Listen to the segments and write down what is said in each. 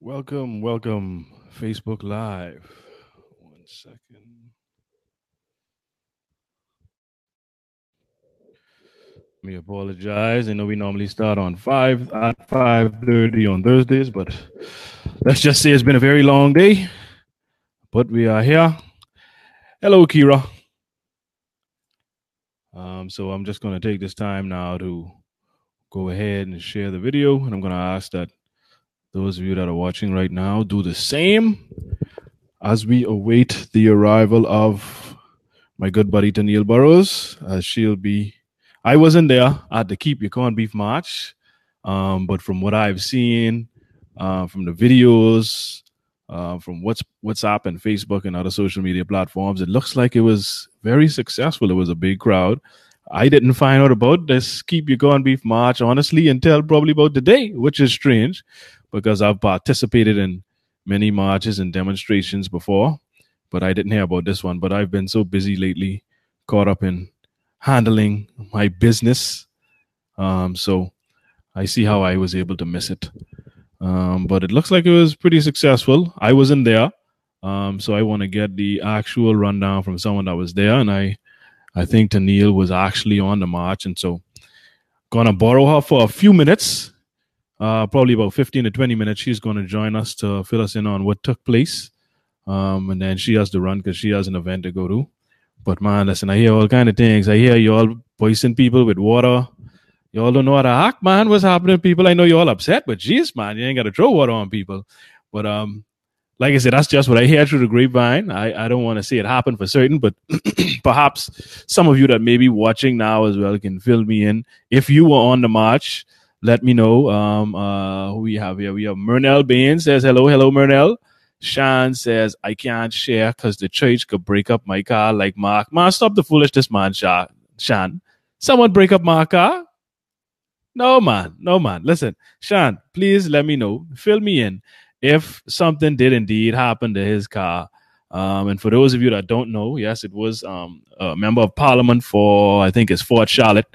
Welcome, Facebook Live. 1 second. Let me apologize. I know we normally start on 5:30 on Thursdays, but let's just say it's been a very long day. But we are here. Hello, Kira. So I'm just going to take this time now to go ahead and share the video, and I'm going to ask that those of you that are watching right now do the same as we await the arrival of my good buddy Terneille Burrows. She'll be. I wasn't there at the Keep Your Corned Beef March, but from what I've seen, from the videos, from WhatsApp and Facebook and other social media platforms, it looks like it was very successful. It was a big crowd. I didn't find out about this Keep Your Corned Beef March, honestly, until probably about today, which is strange because I've participated in many marches and demonstrations before, but I didn't hear about this one. But I've been so busy lately, caught up in handling my business. So I see how I was able to miss it. But it looks like it was pretty successful. I wasn't there. So I want to get the actual rundown from someone that was there. And I think Terneille was actually on the march. And so going to borrow her for a few minutes, probably about 15 to 20 minutes. She's going to join us to fill us in on what took place. And then she has to run because she has an event to go to. But man, listen, I hear all kind of things. I hear y'all poison people with water. Y'all don't know how to act, man. What's happening, people? I know you're all upset, but geez, man, you ain't got to throw water on people. But like I said, that's just what I hear through the grapevine. I don't want to say it happened for certain, but perhaps some of you that may be watching now as well can fill me in. If you were on the march, let me know. Who we have here? We have Murnell Bain says, hello, Murnell. Shan says, I can't share because the church could break up my car like Mark. Man, stop the foolishness, man, Shan. Someone break up my car? No, man. Listen, Shan, please let me know. Fill me in if something did indeed happen to his car. And for those of you that don't know, yes, it was a member of parliament for, I think it's Fort Charlotte,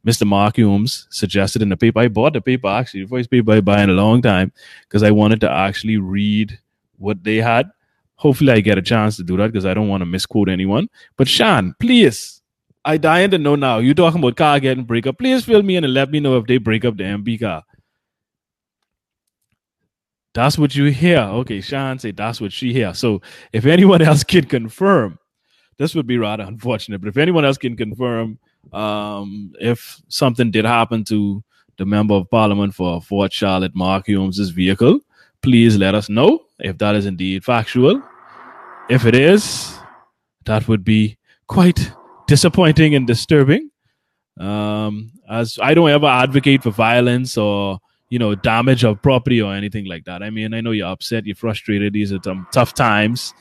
Mr. Mark Humes, suggested in the paper. I bought the paper, actually, the first paper I buy in a long time, because I wanted to actually read what they had. Hopefully I get a chance to do that because I don't want to misquote anyone. But Shan, please, I dying to know now. You talking about car getting break up. Please fill me in and let me know if they break up the MP car. That's what you hear. Okay, Shan say that's what she hear. So if anyone else can confirm, this would be rather unfortunate, but if anyone else can confirm if something did happen to the member of parliament for Fort Charlotte, Mark Humes' vehicle, please let us know if that is indeed factual. If it is, that would be quite disappointing and disturbing. As I don't ever advocate for violence or, damage of property or anything like that. I mean, I know you're upset, you're frustrated. These are some tough times,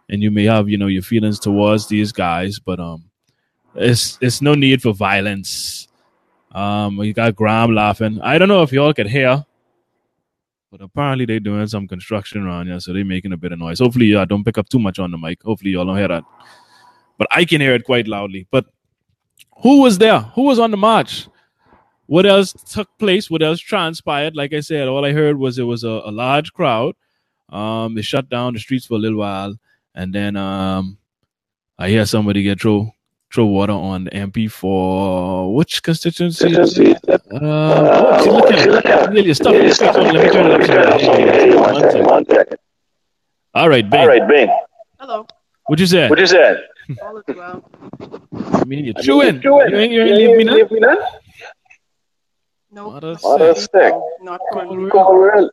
and you may have, your feelings towards these guys, but it's no need for violence. You got Graham laughing. I don't know if y'all could hear, but apparently they're doing some construction around here, so they're making a bit of noise. Hopefully, don't pick up too much on the mic. Hopefully, y'all don't hear that. But I can hear it quite loudly. But who was there? Who was on the march? What else took place? What else transpired? Like I said, all I heard was it was a large crowd. They shut down the streets for a little while. And then I hear somebody get throw water on the MP for which constituency? Look at really stuff. Let me turn it up. 1 second. All right, Bing. Hello. What you said? All is well. I mean, you're chewing. You ain't leave me now? No. What a stick. Not cool.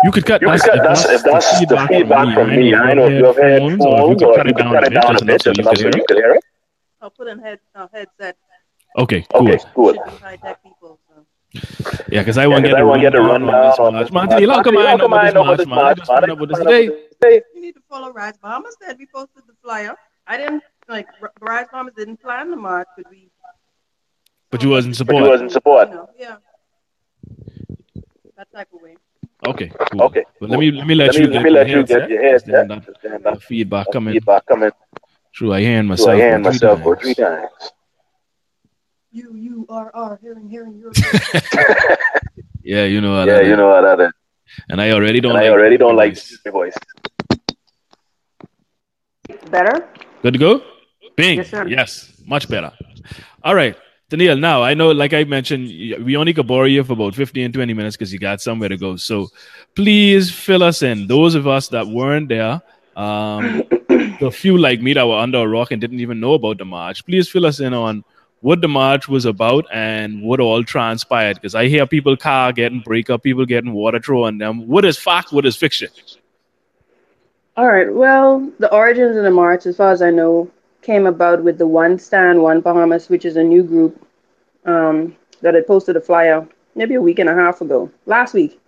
You could cut if that's the feedback from me. I know you have headphones, or you could cut it down a bit so you could hear it. I'll put in headset. Okay, cool. Should be high-tech people. So. Yeah, because I want to get a rundown on this march. Man, come on, this march. You need to follow Rise Bombers. Said we posted the flyer. I didn't Rise Bombers didn't plan the march, but you wasn't support. Yeah. That type of way. Okay, cool. Okay. But let me let you get your headset. That feedback coming. True, I hear myself for 3 times. You are hearing your Yeah, you know how Yeah, that you is. know how that is. And I already And don't I like the already goofy don't like the voice. goofy voice. Better? Good to go? Yes, Bing. sir. Yes, much better. All right. Daniel, now I know, like I mentioned, we only could borrow you for about 15, 20 minutes because you got somewhere to go. So please fill us in. Those of us that weren't there, the few like me that were under a rock and didn't even know about the march, please fill us in on what the march was about and what all transpired. Because I hear people car getting break up, people getting water thrown on them. What is fact? What is fiction? All right. Well, the origins of the march, as far as I know, came about with the One Stand, One Bahamas, which is a new group that had posted a flyer maybe a week and a half ago, last week.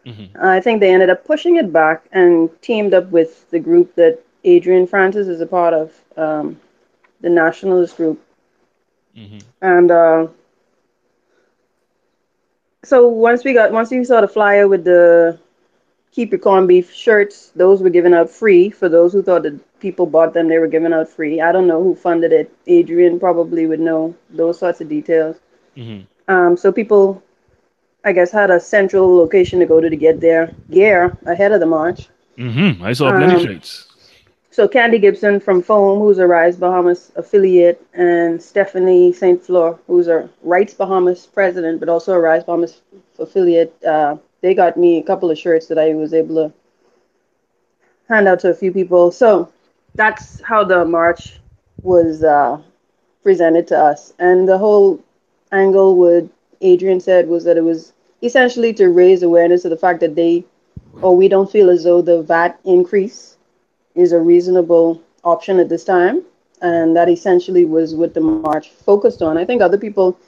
Hmm. I think they ended up pushing it back and teamed up with the group that Adrian Francis is a part of, the nationalist group. Hmm. And so once we saw the flyer with the Keep Your Corned Beef shirts, those were given out free for those who thought that people bought them. They were given out free. I don't know who funded it. Adrian probably would know those sorts of details. Hmm. So people, I guess, had a central location to go to get their gear ahead of the march. Hmm. I saw plenty Um, shirts. so Candy Gibson from Foam, who's a Rise Bahamas affiliate, and Stephanie St. Fleur, who's a Rights Bahamas president, but also a Rise Bahamas affiliate. They got me a couple of shirts that I was able to hand out to a few people. So that's how the march was presented to us. And the whole angle, what Adrian said, was that it was essentially to raise awareness of the fact that we don't feel as though the VAT increase is a reasonable option at this time. And that essentially was what the march focused on. I think other people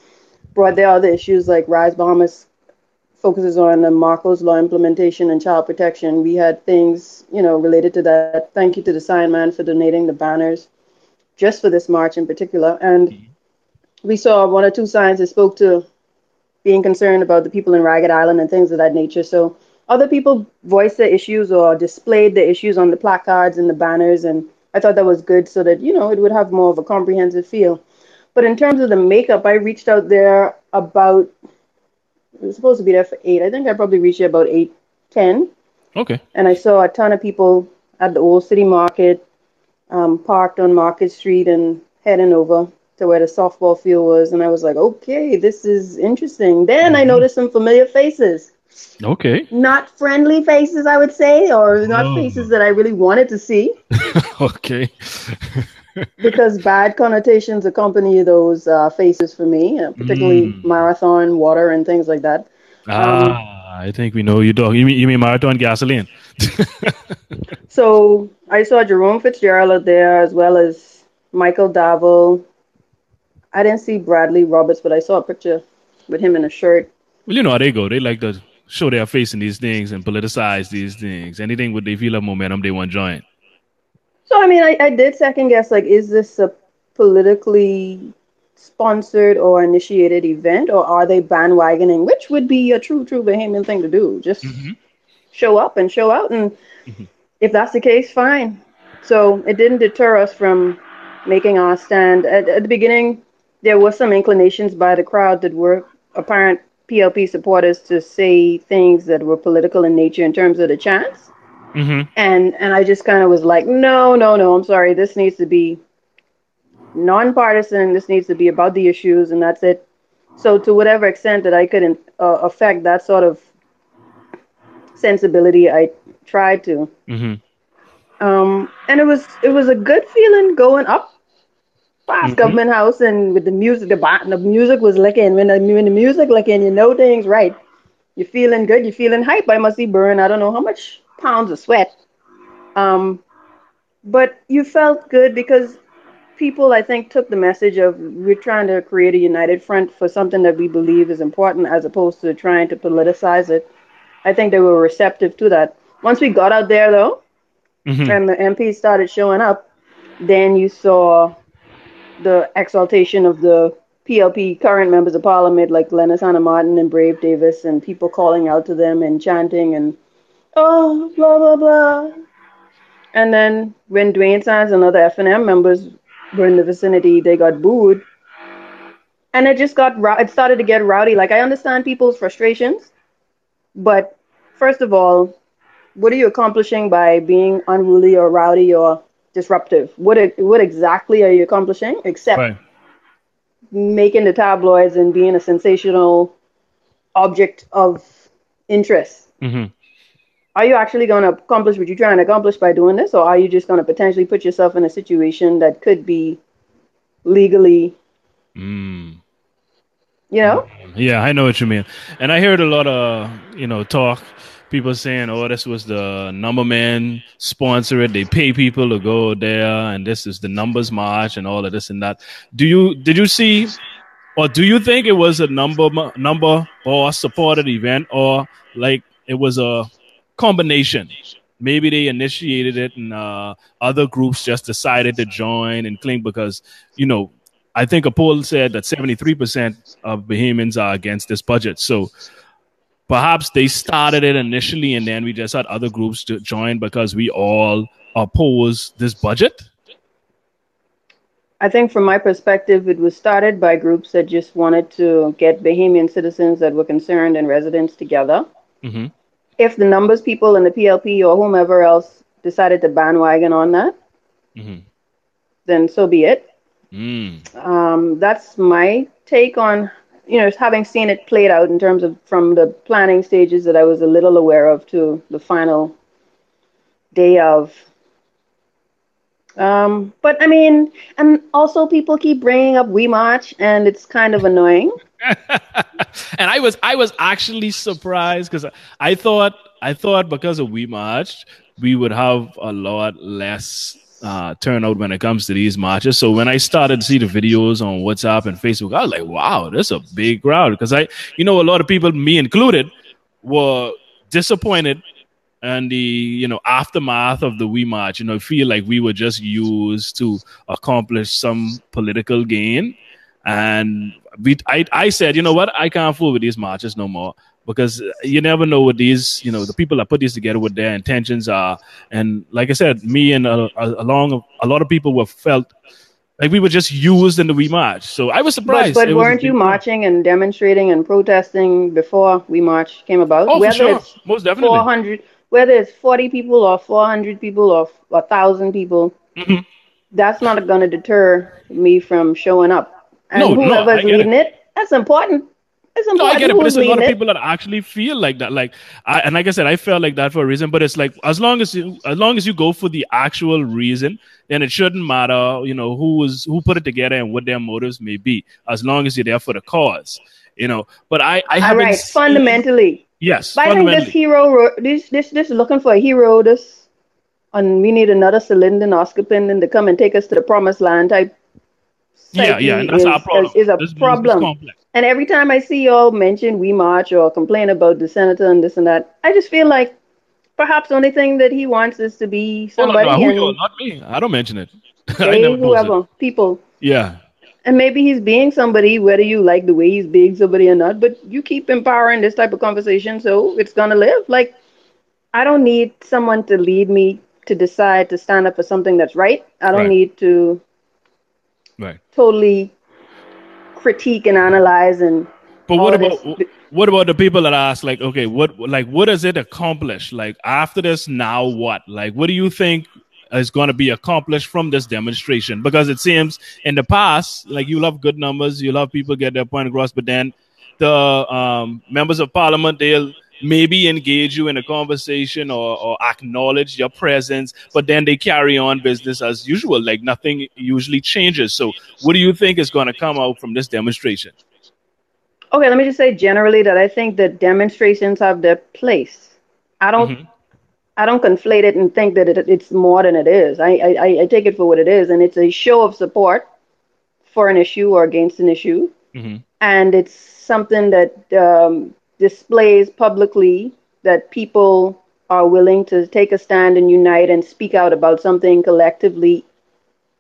brought their other issues, like Rise Bahamas focuses on the Marcos law implementation and child protection. We had things, related to that. Thank you to the sign man for donating the banners just for this march in particular. And we saw one or two signs that spoke to being concerned about the people in Ragged Island and things of that nature. So other people voiced their issues or displayed the issues on the placards and the banners. And I thought that was good so that, it would have more of a comprehensive feel. But in terms of the makeup, I reached out there about, it was supposed to be there for 8. I think I probably reached there about 8:10. Okay. And I saw a ton of people at the Old City Market, parked on Market Street and heading over to where the softball field was. And I was like, okay, this is interesting. Then I Hmm. noticed some familiar faces. Okay. Not friendly faces, I would say, or not faces Oh. that I really wanted to see, Okay. because bad connotations accompany those faces for me, particularly Mm. marathon, water, and things like that. Um, I think we know you dog. You mean marathon gasoline? so I saw Jerome Fitzgerald out there as well as Michael Davil. I didn't see Bradley Roberts, but I saw a picture with him in a shirt. Well, you know how they go. They like to show their face in these things and politicize these things. Anything with they feel of momentum, they want to join. So I mean, I did second guess, like, is this a politically sponsored or initiated event, or are they bandwagoning, which would be a true Bahamian thing to do. Just Hmm. show up and show out, and Hmm. if that's the case, fine. So it didn't deter us from making our stand. At the beginning, there was some inclinations by the crowd that were apparent PLP supporters to say things that were political in nature in terms of the chants. Hmm. And I just kind of was like, no, no, no, I'm sorry. This needs to be nonpartisan. This needs to be about the issues, and that's it. So to whatever extent that I could affect that sort of sensibility, I tried to. Hmm. And it was a good feeling going up past Hmm. Government House, and with the music, the music was licking. When the music licking, things right. You're feeling good. You're feeling hype. I must be burn. I don't know how much pounds of sweat. Um, but you felt good because people, I think, took the message of we're trying to create a united front for something that we believe is important, as opposed to trying to politicize it. I think they were receptive to that. Once we got out there, though, Hmm. and the MPs started showing up, then you saw the exaltation of the PLP current members of parliament, like Leonard Santa Martin and Brave Davis, and people calling out to them and chanting and, oh, blah, blah, blah. And then when Dwayne Sands and other FNM members were in the vicinity, they got booed. And it just it started to get rowdy. Like, I understand people's frustrations, But first of all, what are you accomplishing by being unruly or rowdy or disruptive? What exactly are you accomplishing except Right. making the tabloids and being a sensational object of interest? Mm-hmm. Are you actually going to accomplish what you're trying to accomplish by doing this, or are you just going to potentially put yourself in a situation that could be legally, Mm. you know? Yeah, I know what you mean. And I heard a lot of, talk, people saying, oh, this was the number man sponsor it. They pay people to go there, and this is the numbers march and all of this and that. Did you see, or do you think it was a number boss supported event, or like it was a combination? Maybe they initiated it, and other groups just decided to join and cling because, you know, I think a poll said that 73% of Bahamians are against this budget. So perhaps they started it initially, and then we just had other groups to join because we all oppose this budget. I think from my perspective, it was started by groups that just wanted to get Bahamian citizens that were concerned and residents together. Mm-hmm. If the numbers people in the PLP or whomever else decided to bandwagon on that, Mm-hmm. then so be it. Mm. That's my take on, having seen it played out in terms of from the planning stages that I was a little aware of to the final day of. But I mean, and also people keep bringing up We March, and it's kind of annoying. And I was actually surprised because I thought because of We Marched, we would have a lot less turnout when it comes to these marches. So when I started to see the videos on WhatsApp and Facebook, I was like, wow, this is a big crowd. Because a lot of people, me included, were disappointed and the aftermath of the We March. Feel like we were just used to accomplish some political gain. And I said, you know what, I can't fool with these marches no more, because you never know what these, the people that put these together, what their intentions are. And like I said, me and along a lot of people were felt like we were just used in the We March. So I was But surprised. but It was a weren't you big crowd. marching and demonstrating and protesting before We March came about? Oh, for Whether sure, it's most definitely. 400, whether it's 40 people or 400 people or 1,000 people, Hmm. that's not going to deter me from showing up. And No, no, whoever's I get it. leading it, that's important. It's No, I get important it, but who's it's a lot leading of it. people that actually feel like that. And like I said, I felt like that for a reason. But it's like as long as you go for the actual reason, then it shouldn't matter, who put it together and what their motives may be, as long as you're there for the cause, But I All haven't right, seen. fundamentally. Yes, But I think this fundamentally. hero, this looking for a hero, and we need another Celine Oscar Pendon to come and take us to the promised land type Yeah, yeah, psyche and that's our problem. is a This problem. complex. And every time I see y'all mention We March or complain about the senator and this and that, I just feel like perhaps the only thing that he wants is to be Oh no, no, somebody who you? and Not me. I don't mention it. I they, never posted. whoever, people. Yeah, And maybe he's being somebody, whether you like the way he's being somebody or not, but you keep empowering this type of conversation, so it's gonna live. Like, I don't need someone to lead me to decide to stand up for something that's right. I don't right, need to right. totally critique and analyze and But all of this. what about the people that ask, like, okay, what does it accomplish? Like after this, now what? Like, what do you think is going to be accomplished from this demonstration? Because it seems in the past, like you love good numbers, you love people get their point across, but then the members of parliament, they'll maybe engage you in a conversation, or acknowledge your presence, but then they carry on business as usual, like nothing usually changes. So what do you think is going to come out from this demonstration? Okay, let me just say generally that I think that demonstrations have their place. I don't Hmm. I don't conflate it and think that it's more than it is. I take it for what it is, and it's a show of support for an issue or against an issue, Hmm. and it's something that displays publicly that people are willing to take a stand and unite and speak out about something collectively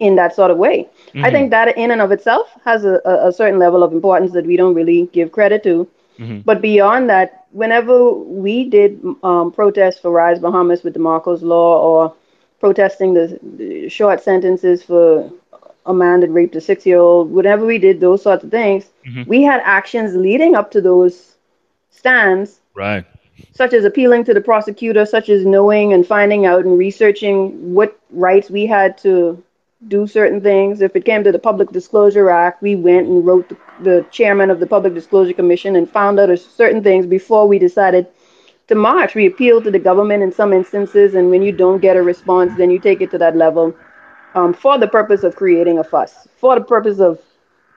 in that sort of way. I Hmm. think that in and of itself has a certain level of importance that we don't really give credit to. Hmm. But beyond that, whenever we did protests for Rise Bahamas with the Marcos Law, or protesting the short sentences for a man that raped a 6-year-old, whenever we did those sorts of things, Hmm. we had actions leading up to those stands Right. such as appealing to the prosecutor, such as knowing and finding out and researching what rights we had to do certain things. If it came to the Public Disclosure Act, we went and wrote the chairman of the Public Disclosure Commission and found out certain things before we decided to march. We appealed to the government in some instances, and when you don't get a response, then you take it to that level for the purpose of creating a fuss, for the purpose of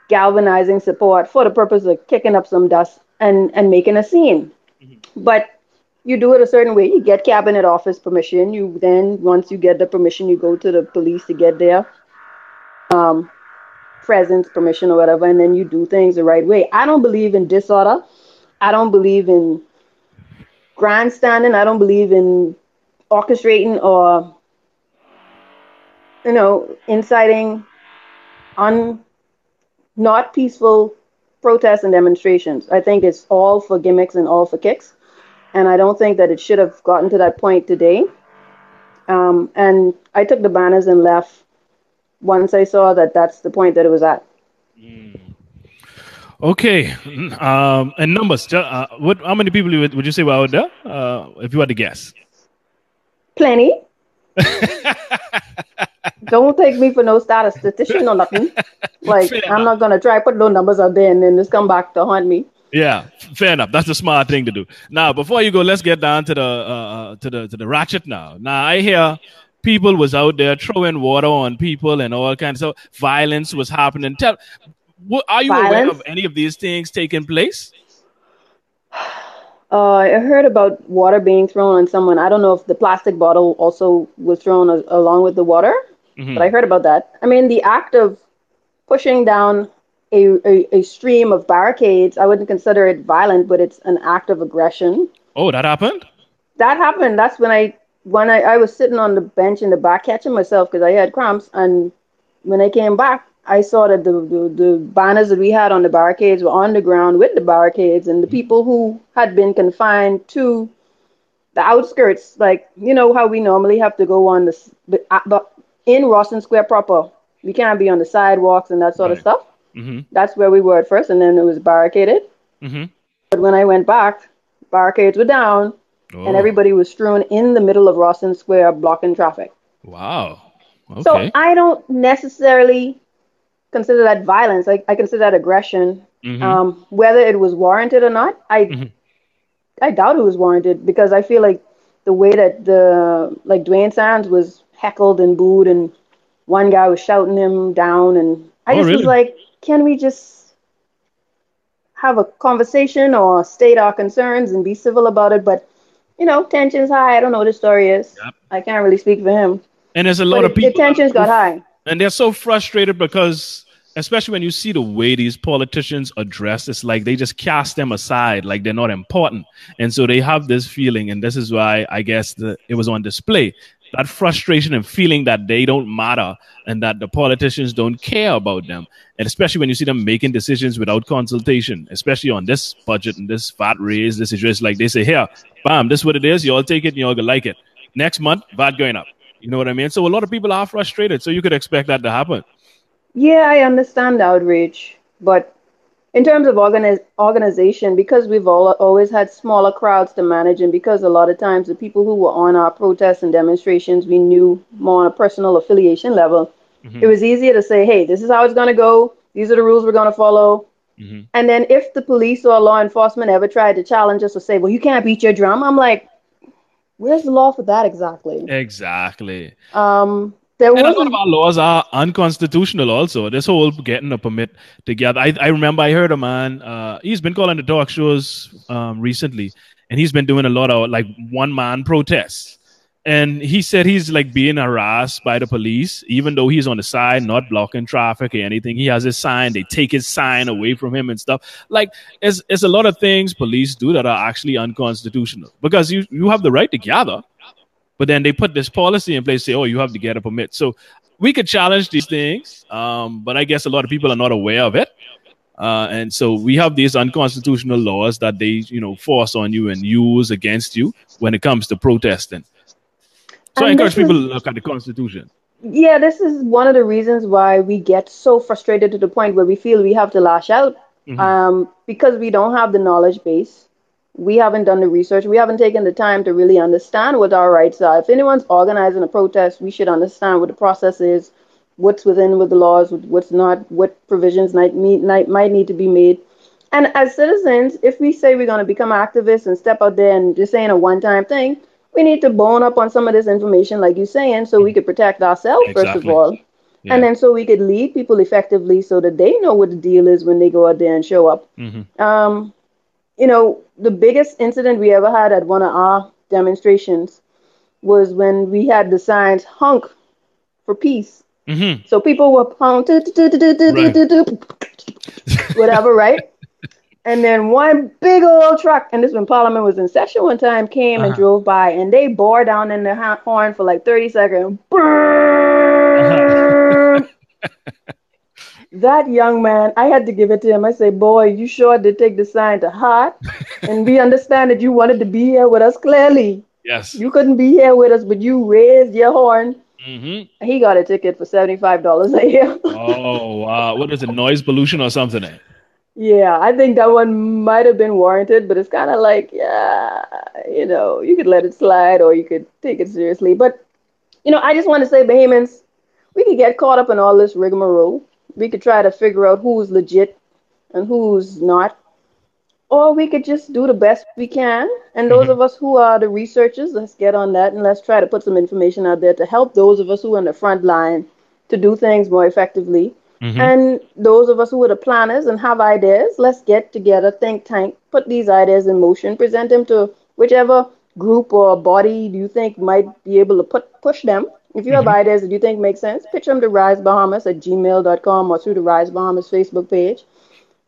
galvanizing support, for the purpose of kicking up some dust and making a scene. But you do it a certain way. You get cabinet office permission. You then, once you get the permission, you go to the police to get their presence, permission, or whatever, and then you do things the right way. I don't believe in disorder. I don't believe in grandstanding. I don't believe in orchestrating or, inciting not peaceful protests and demonstrations. I think it's all for gimmicks and all for kicks. And I don't think that it should have gotten to that point today. And I took the banners and left once I saw that that's the point that it was at. Okay. And numbers. How many people would you say were out there, if you had to guess? Plenty. Don't take me for no statistician or nothing. Like, I'm not going to try put those numbers out there and then just come back to haunt me. Yeah, fair enough. That's the smart thing to do. Now, before you go, let's get down to the ratchet now. Now, I hear people was out there throwing water on people and all kinds of violence was happening. Are you aware of any of these things taking place? I heard about water being thrown on someone. I don't know if the plastic bottle also was thrown along with the water, but I heard about that. I mean, the act of pushing down a stream of barricades, I wouldn't consider it violent, but it's an act of aggression. Oh, that happened? That happened. That's when I was sitting on the bench in the back catching myself because I had cramps. And when I came back, I saw that the banners that we had on the barricades were on the ground with the barricades, and the people who had been confined to the outskirts, like, how we normally have to go on this, but in Rawson Square proper, we can't be on the sidewalks and that sort of stuff. That's where we were at first, and then it was barricaded. But when I went back, barricades were down, and everybody was strewn in the middle of Rawson Square, blocking traffic. Wow. Okay. So I don't necessarily consider that violence. I consider that aggression. Whether it was warranted or not, I doubt it was warranted, because I feel like the way that Dwayne Sands was heckled and booed, and one guy was shouting him down, and I just was like, can we just have a conversation or state our concerns and be civil about it? But, tension's high. I don't know what the story is. Yep. I can't really speak for him. And there's a lot of people. The tensions got high. And they're so frustrated because, especially when you see the way these politicians are dressed, it's like they just cast them aside, like they're not important. And so they have this feeling, and this is why I guess it was on display. That frustration and feeling that they don't matter and that the politicians don't care about them. And especially when you see them making decisions without consultation, especially on this budget and this VAT raise, this is just like they say, here, bam, this is what it is. You all take it and you all gonna like it. Next month, VAT going up. You know what I mean? So a lot of people are frustrated. So you could expect that to happen. Yeah, I understand the outrage. But in terms of organization, because we've always had smaller crowds to manage, and because a lot of times the people who were on our protests and demonstrations, we knew more on a personal affiliation level, it was easier to say, hey, this is how it's going to go. These are the rules we're going to follow. And then if the police or law enforcement ever tried to challenge us or say, well, you can't beat your drum, I'm like, where's the law for that exactly? Exactly. A lot of our laws are unconstitutional also. This whole getting a permit together. I remember I heard a man, he's been calling the talk shows recently, and he's been doing a lot of like one-man protests. And he said he's like being harassed by the police, even though he's on the side, not blocking traffic or anything. He has his sign. They take his sign away from him and stuff. Like, it's a lot of things police do that are actually unconstitutional, because you have the right to gather. But then they put this policy in place, say, oh, you have to get a permit. So we could challenge these things, but I guess a lot of people are not aware of it. And so we have these unconstitutional laws that they, force on you and use against you when it comes to protesting. So I encourage people to look at the Constitution. Yeah, this is one of the reasons why we get so frustrated to the point where we feel we have to lash out, because we don't have the knowledge base. we haven't done the research. We haven't taken the time to really understand what our rights are. If anyone's organizing a protest, we should understand what the process is, what's within with the laws, what's not, what provisions might need to be made. And as citizens, if we say we're going to become activists and step out there and just saying a one-time thing, we need to bone up on some of this information, like you're saying, so we could protect ourselves, first of Exactly. all. Yeah. And then so we could lead people effectively so that they know what the deal is when they go out there and show up. You know, the biggest incident we ever had at one of our demonstrations was when we had the signs "Hunk for Peace." So people were pounding, whatever, right? And then one big old truck, and this when Parliament was in session one time, came and drove by, and they bore down in the horn for like 30 seconds. That young man, I had to give it to him. I say, boy, you sure did take the sign to heart. And we understand that you wanted to be here with us clearly. Yes. You couldn't be here with us, but you raised your horn. He got a ticket for $75 a year. Oh, wow. What is it, noise pollution or something? Yeah, I think that one might have been warranted, but it's kind of like, yeah, you know, you could let it slide or you could take it seriously. But, you know, I just want to say, Bahamians, we could get caught up in all this rigmarole. We could try to figure out who's legit and who's not. Or we could just do the best we can. And those of us who are the researchers, let's get on that and let's try to put some information out there to help those of us who are on the front line to do things more effectively. And those of us who are the planners and have ideas, let's get together, think tank, put these ideas in motion, present them to whichever group or body you think might be able to push them. If you have ideas that you think make sense, pitch them to risebahamas@gmail.com or through the Rise Bahamas Facebook page.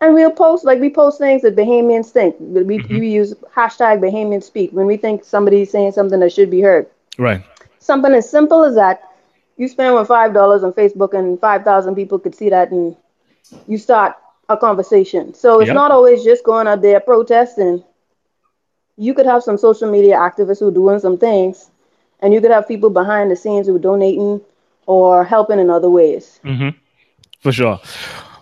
And we'll post, like we post things that Bahamians think. We use hashtag Bahamian Speak when we think somebody's saying something that should be heard. Right. Something as simple as that. You spend $5 on Facebook and 5,000 people could see that and you start a conversation. So it's not always just going out there protesting. You could have some social media activists who are doing some things, and you could have people behind the scenes who are donating or helping in other ways. For sure.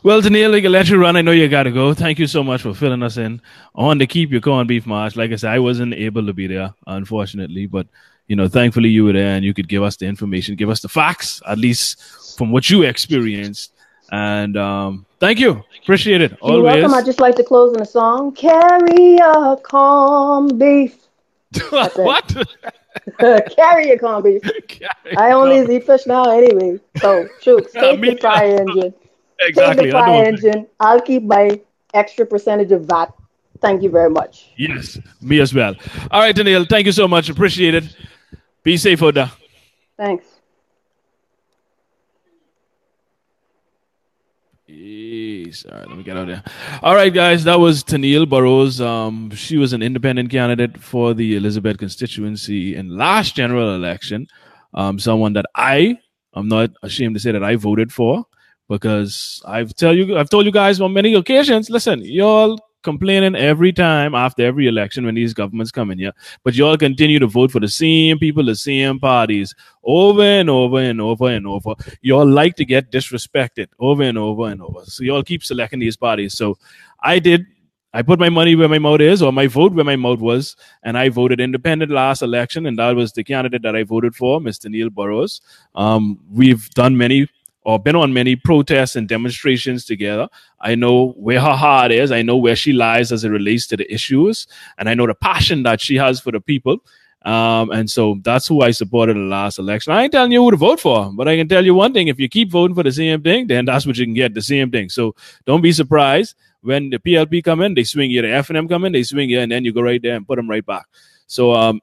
Well, Terneille, I can let you run. I know you got to go. Thank you so much for filling us in on the Keep Your Corned Beef March. Like I said, I wasn't able to be there, unfortunately, but you know, thankfully you were there and you could give us the information, give us the facts, at least from what you experienced. And thank you. Appreciate it. You're welcome. I'd just like to close in a song. Carry a corned beef. What? Carry a corned beef. I only eat fish now anyway. So, shoot, take the fire engine. Exactly. Take the fire engine. I'll keep my extra percentage of VAT. Thank you very much. Yes, me as well. All right, Terneille, thank you so much. Appreciate it. Be safe out there. Thanks. All right, let me get out there. All right, guys, that was Terneille Burrows. She was an independent candidate for the Elizabeth constituency in last general election. Someone that I'm not ashamed to say that I voted for, because I've told you guys on many occasions, listen, y'all complaining every time after every election when these governments come in here, but y'all continue to vote for the same people, the same parties over and over and over and over. Y'all like to get disrespected over and over and over. So y'all keep selecting these parties. So I put my money where my mouth is, or my vote where my mouth was, and I voted independent last election, and that was the candidate that I voted for, Mr. Terneille Burrows. We've done been on many protests and demonstrations together. I know where her heart is. I know where she lies as it relates to the issues. And I know the passion that she has for the people. And so that's who I supported in the last election. I ain't telling you who to vote for, but I can tell you one thing. If you keep voting for the same thing, then that's what you can get, the same thing. So don't be surprised when the PLP come in, they swing you. The F&M come in, they swing you, and then you go right there and put them right back. So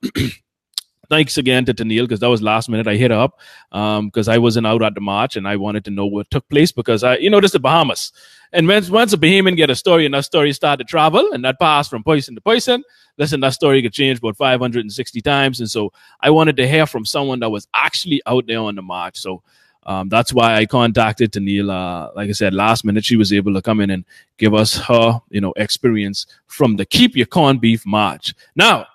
thanks again to Terneille, because that was last minute. I hit her up because I wasn't out at the march and I wanted to know what took place, because this is the Bahamas. And once a Bahamian get a story and that story start to travel and that pass from person to person, listen, that story could change about 560 times. And so I wanted to hear from someone that was actually out there on the march. So that's why I contacted Terneille. Like I said, last minute, she was able to come in and give us her, experience from the Keep Your Corned Beef March. Now,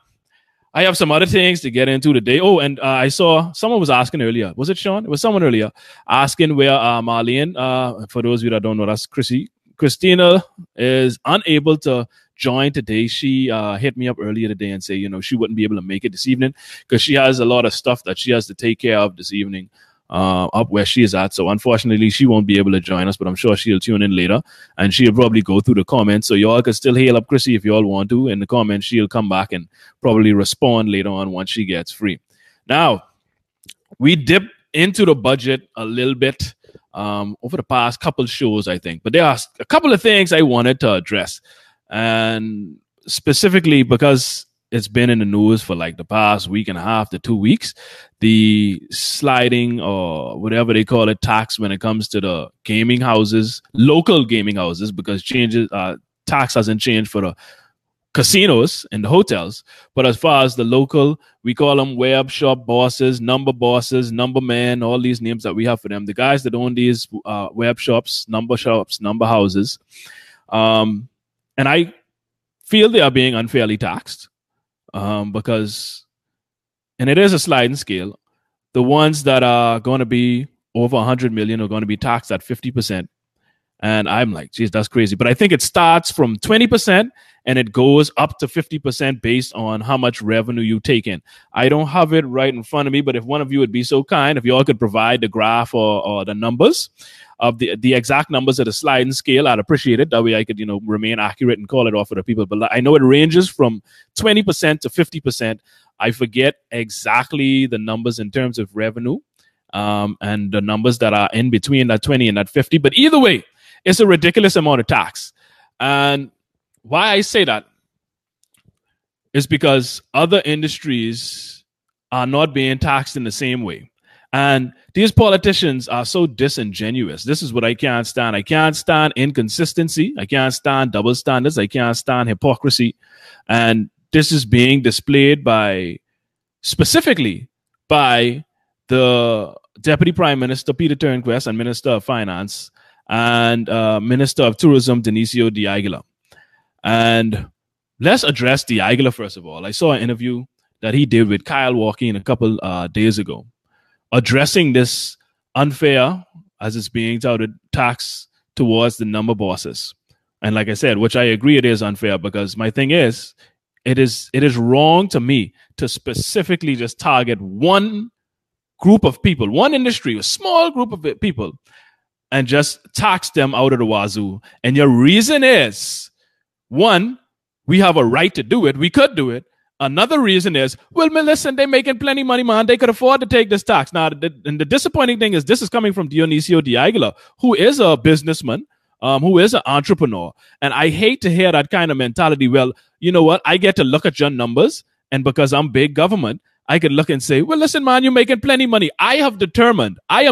I have some other things to get into today. Oh, and I saw someone was asking earlier. Was it Sean? It was someone earlier asking where Marlene, for those of you that don't know, that's Christina, is unable to join today. She hit me up earlier today and say, you know, she wouldn't be able to make it this evening because she has a lot of stuff that she has to take care of this evening up where she is at. So unfortunately, she won't be able to join us, but I'm sure she'll tune in later and she'll probably go through the comments. So y'all can still hail up Chrissy if y'all want to. In the comments, she'll come back and probably respond later on once she gets free. Now, we dip into the budget a little bit over the past couple shows, I think. But there are a couple of things I wanted to address. And specifically because it's been in the news for like the past week and a half to 2 weeks, the sliding or whatever they call it tax when it comes to the gaming houses, local gaming houses, because tax hasn't changed for the casinos and the hotels. But as far as the local, we call them web shop bosses, number men, all these names that we have for them. The guys that own these web shops, number houses. And I feel they are being unfairly taxed because, and it is a sliding scale, the ones that are going to be over 100 million are going to be taxed at 50%. And I'm like, geez, that's crazy. But I think it starts from 20% and it goes up to 50% based on how much revenue you take in. I don't have it right in front of me, but if one of you would be so kind, if you all could provide the graph or the numbers of the exact numbers of the sliding scale, I'd appreciate it. That way I could, remain accurate and call it off for the people. But I know it ranges from 20% to 50%. I forget exactly the numbers in terms of revenue and the numbers that are in between that 20 and that 50. But either way, it's a ridiculous amount of tax. And why I say that is because other industries are not being taxed in the same way. And these politicians are so disingenuous. This is what I can't stand. I can't stand inconsistency. I can't stand double standards. I can't stand hypocrisy. And this is being displayed specifically by the Deputy Prime Minister, Peter Turnquest, and Minister of Finance, and Minister of Tourism, Dionisio de Aguilar. And let's address de Aguilar first of all. I saw an interview that he did with Kyle Walking a couple days ago, addressing this unfair, as it's being touted, tax towards the number bosses. And like I said, which I agree it is unfair, because my thing is, it is wrong to me to specifically just target one group of people, one industry, a small group of people, and just tax them out of the wazoo. And your reason is, one, we have a right to do it. We could do it. Another reason is, well, listen, they're making plenty of money, man. They could afford to take this tax. Now, and the disappointing thing is this is coming from Dionisio de Aguilar, who is a businessman, who is an entrepreneur. And I hate to hear that kind of mentality. Well, you know what? I get to look at your numbers, and because I'm big government, I can look and say, well, listen, man, you're making plenty of money. I am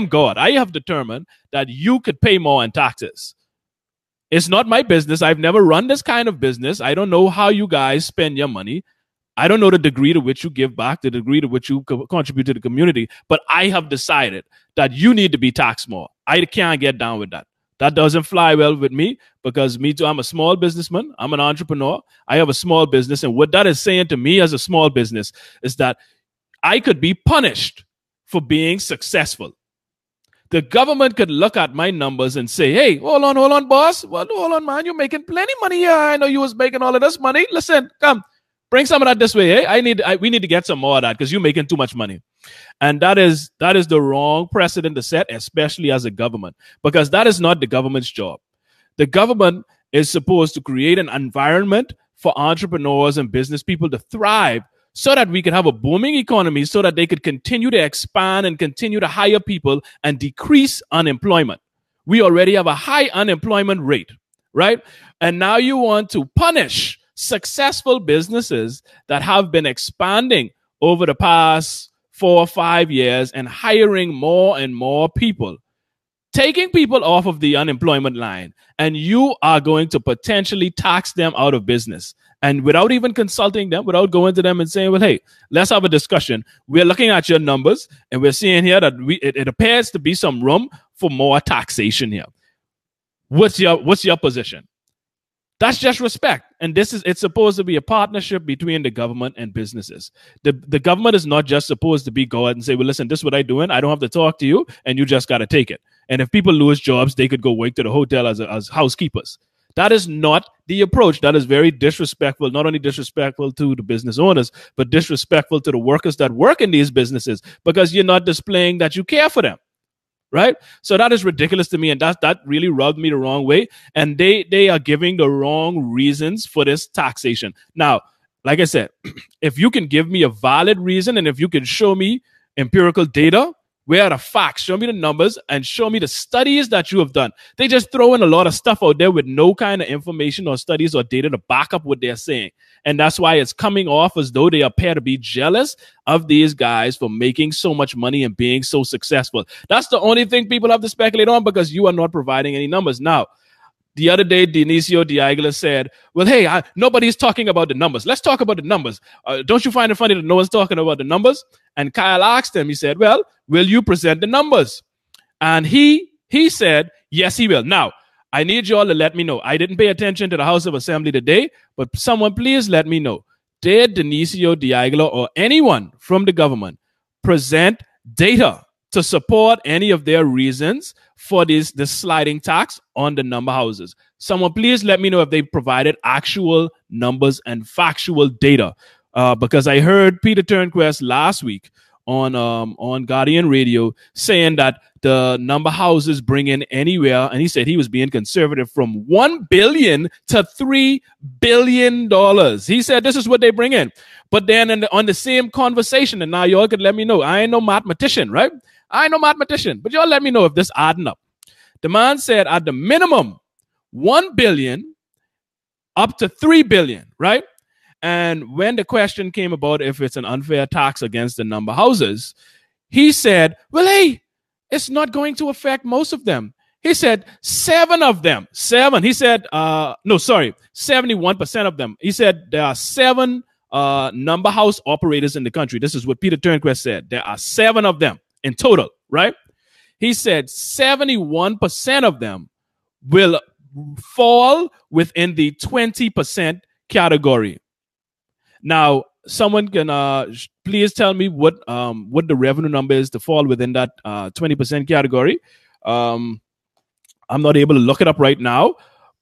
God. I have determined that you could pay more in taxes. It's not my business. I've never run this kind of business. I don't know how you guys spend your money. I don't know the degree to which you give back, the degree to which you contribute to the community. But I have decided that you need to be taxed more. I can't get down with that. That doesn't fly well with me, because me too, I'm a small businessman. I'm an entrepreneur. I have a small business. And what that is saying to me as a small business is that I could be punished for being successful. The government could look at my numbers and say, hey, hold on, boss. Well, hold on, man. You're making plenty of money here. I know you was making all of this money. Listen, come, bring some of that this way. Hey, we need to get some more of that because you're making too much money. And that is the wrong precedent to set, especially as a government, because that is not the government's job. The government is supposed to create an environment for entrepreneurs and business people to thrive, so that we could have a booming economy, so that they could continue to expand and continue to hire people and decrease unemployment. We already have a high unemployment rate, right? And now you want to punish successful businesses that have been expanding over the past 4 or 5 years and hiring more and more people, taking people off of the unemployment line, and you are going to potentially tax them out of business. And without even consulting them, without going to them and saying, well, hey, let's have a discussion. We're looking at your numbers, and we're seeing here that it appears to be some room for more taxation here. What's your position? That's just respect. And it's supposed to be a partnership between the government and businesses. The government is not just supposed to be God and say, well, listen, this is what I'm doing. I don't have to talk to you, and you just got to take it. And if people lose jobs, they could go work to the hotel as housekeepers. That is not the approach. That is very disrespectful, not only disrespectful to the business owners, but disrespectful to the workers that work in these businesses, because you're not displaying that you care for them. Right? So that is ridiculous to me, and that really rubbed me the wrong way. And they are giving the wrong reasons for this taxation. Now, like I said, if you can give me a valid reason, and if you can show me empirical data, where are the facts? Show me the numbers and show me the studies that you have done. They just throw in a lot of stuff out there with no kind of information or studies or data to back up what they're saying. And that's why it's coming off as though they appear to be jealous of these guys for making so much money and being so successful. That's the only thing people have to speculate on, because you are not providing any numbers. Now, the other day, Dionisio Diagla said, well, hey, nobody's talking about the numbers. Let's talk about the numbers. Don't you find it funny that no one's talking about the numbers? And Kyle asked him, he said, well, will you present the numbers? And he said, yes, he will. Now, I need you all to let me know. I didn't pay attention to the House of Assembly today, but someone please let me know. Did Dionisio Diagla or anyone from the government present data to support any of their reasons for this sliding tax on the number houses? Someone please let me know if they provided actual numbers and factual data. Because I heard Peter Turnquest last week on Guardian Radio saying that the number houses bring in anywhere, and he said he was being conservative, from $1 billion to $3 billion. He said this is what they bring in. But then on the same conversation, and now y'all could let me know. I ain't no mathematician, right? I ain't no mathematician, but y'all let me know if this adding up. The man said at the minimum, 1 billion up to 3 billion, right? And when the question came about if it's an unfair tax against the number houses, he said, well, hey, it's not going to affect most of them. He said 7 of them. 7. He said, 71% of them. He said there are 7 number house operators in the country. This is what Peter Turnquest said. There are 7 of them in total, right? He said 71% of them will fall within the 20% category. Now, someone can please tell me what the revenue number is to fall within that 20% category. I'm not able to look it up right now,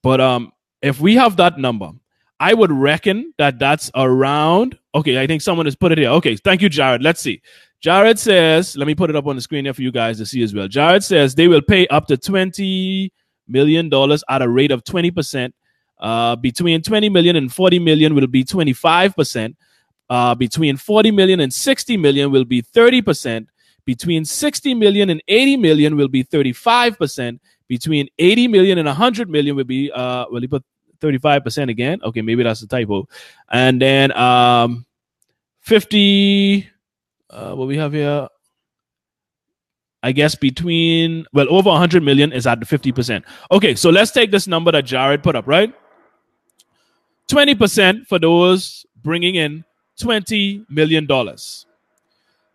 but if we have that number, I would reckon that that's around. Okay, I think someone has put it here. Okay, thank you, Jared. Let's see. Jared says, let me put it up on the screen here for you guys to see as well. Jared says they will pay up to $20 million at a rate of 20%. Between 20 million and 40 million will be 25%. Between 40 million and 60 million will be 30%. Between 60 million and 80 million will be 35%. Between 80 million and 100 million will be, well, he put 35% again. Okay, maybe that's a typo. And then 50, what we have here, I guess between, well, over 100 million is at the 50%. Okay, so let's take this number that Jared put up, right? 20% for those bringing in $20 million.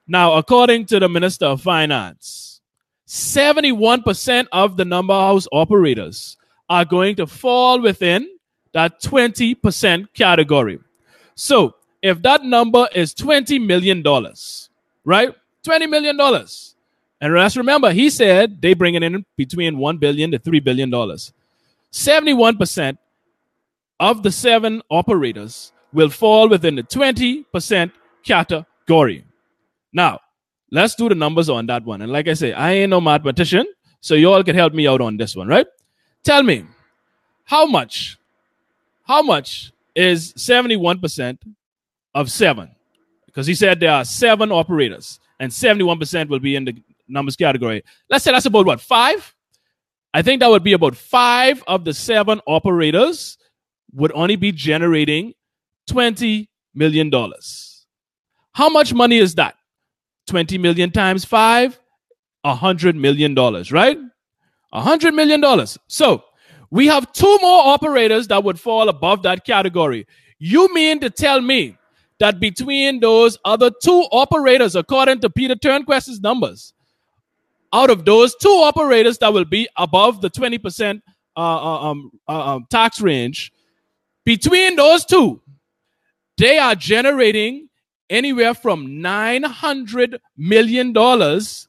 Now, according to the Minister of Finance, 71% of the number house operators are going to fall within that 20% category. So, if that number is $20 million, right? $20 million. And let's remember, he said they bring it in between $1 billion to $3 billion. 71% of the 7 operators will fall within the 20% category. Now, let's do the numbers on that one. And like I say, I ain't no mathematician, so you all can help me out on this one, right? Tell me, how much is 71% of 7? Because he said there are 7 operators, and 71% will be in the numbers category. Let's say that's about what, 5? I think that would be about 5 of the 7 operators would only be generating $20 million. How much money is that? 20 million times 5, $100 million, right? $100 million. So we have 2 more operators that would fall above that category. You mean to tell me that between those other 2 operators, according to Peter Turnquest's numbers, out of those 2 operators that will be above the 20% tax range, between those 2, they are generating anywhere from $900 million to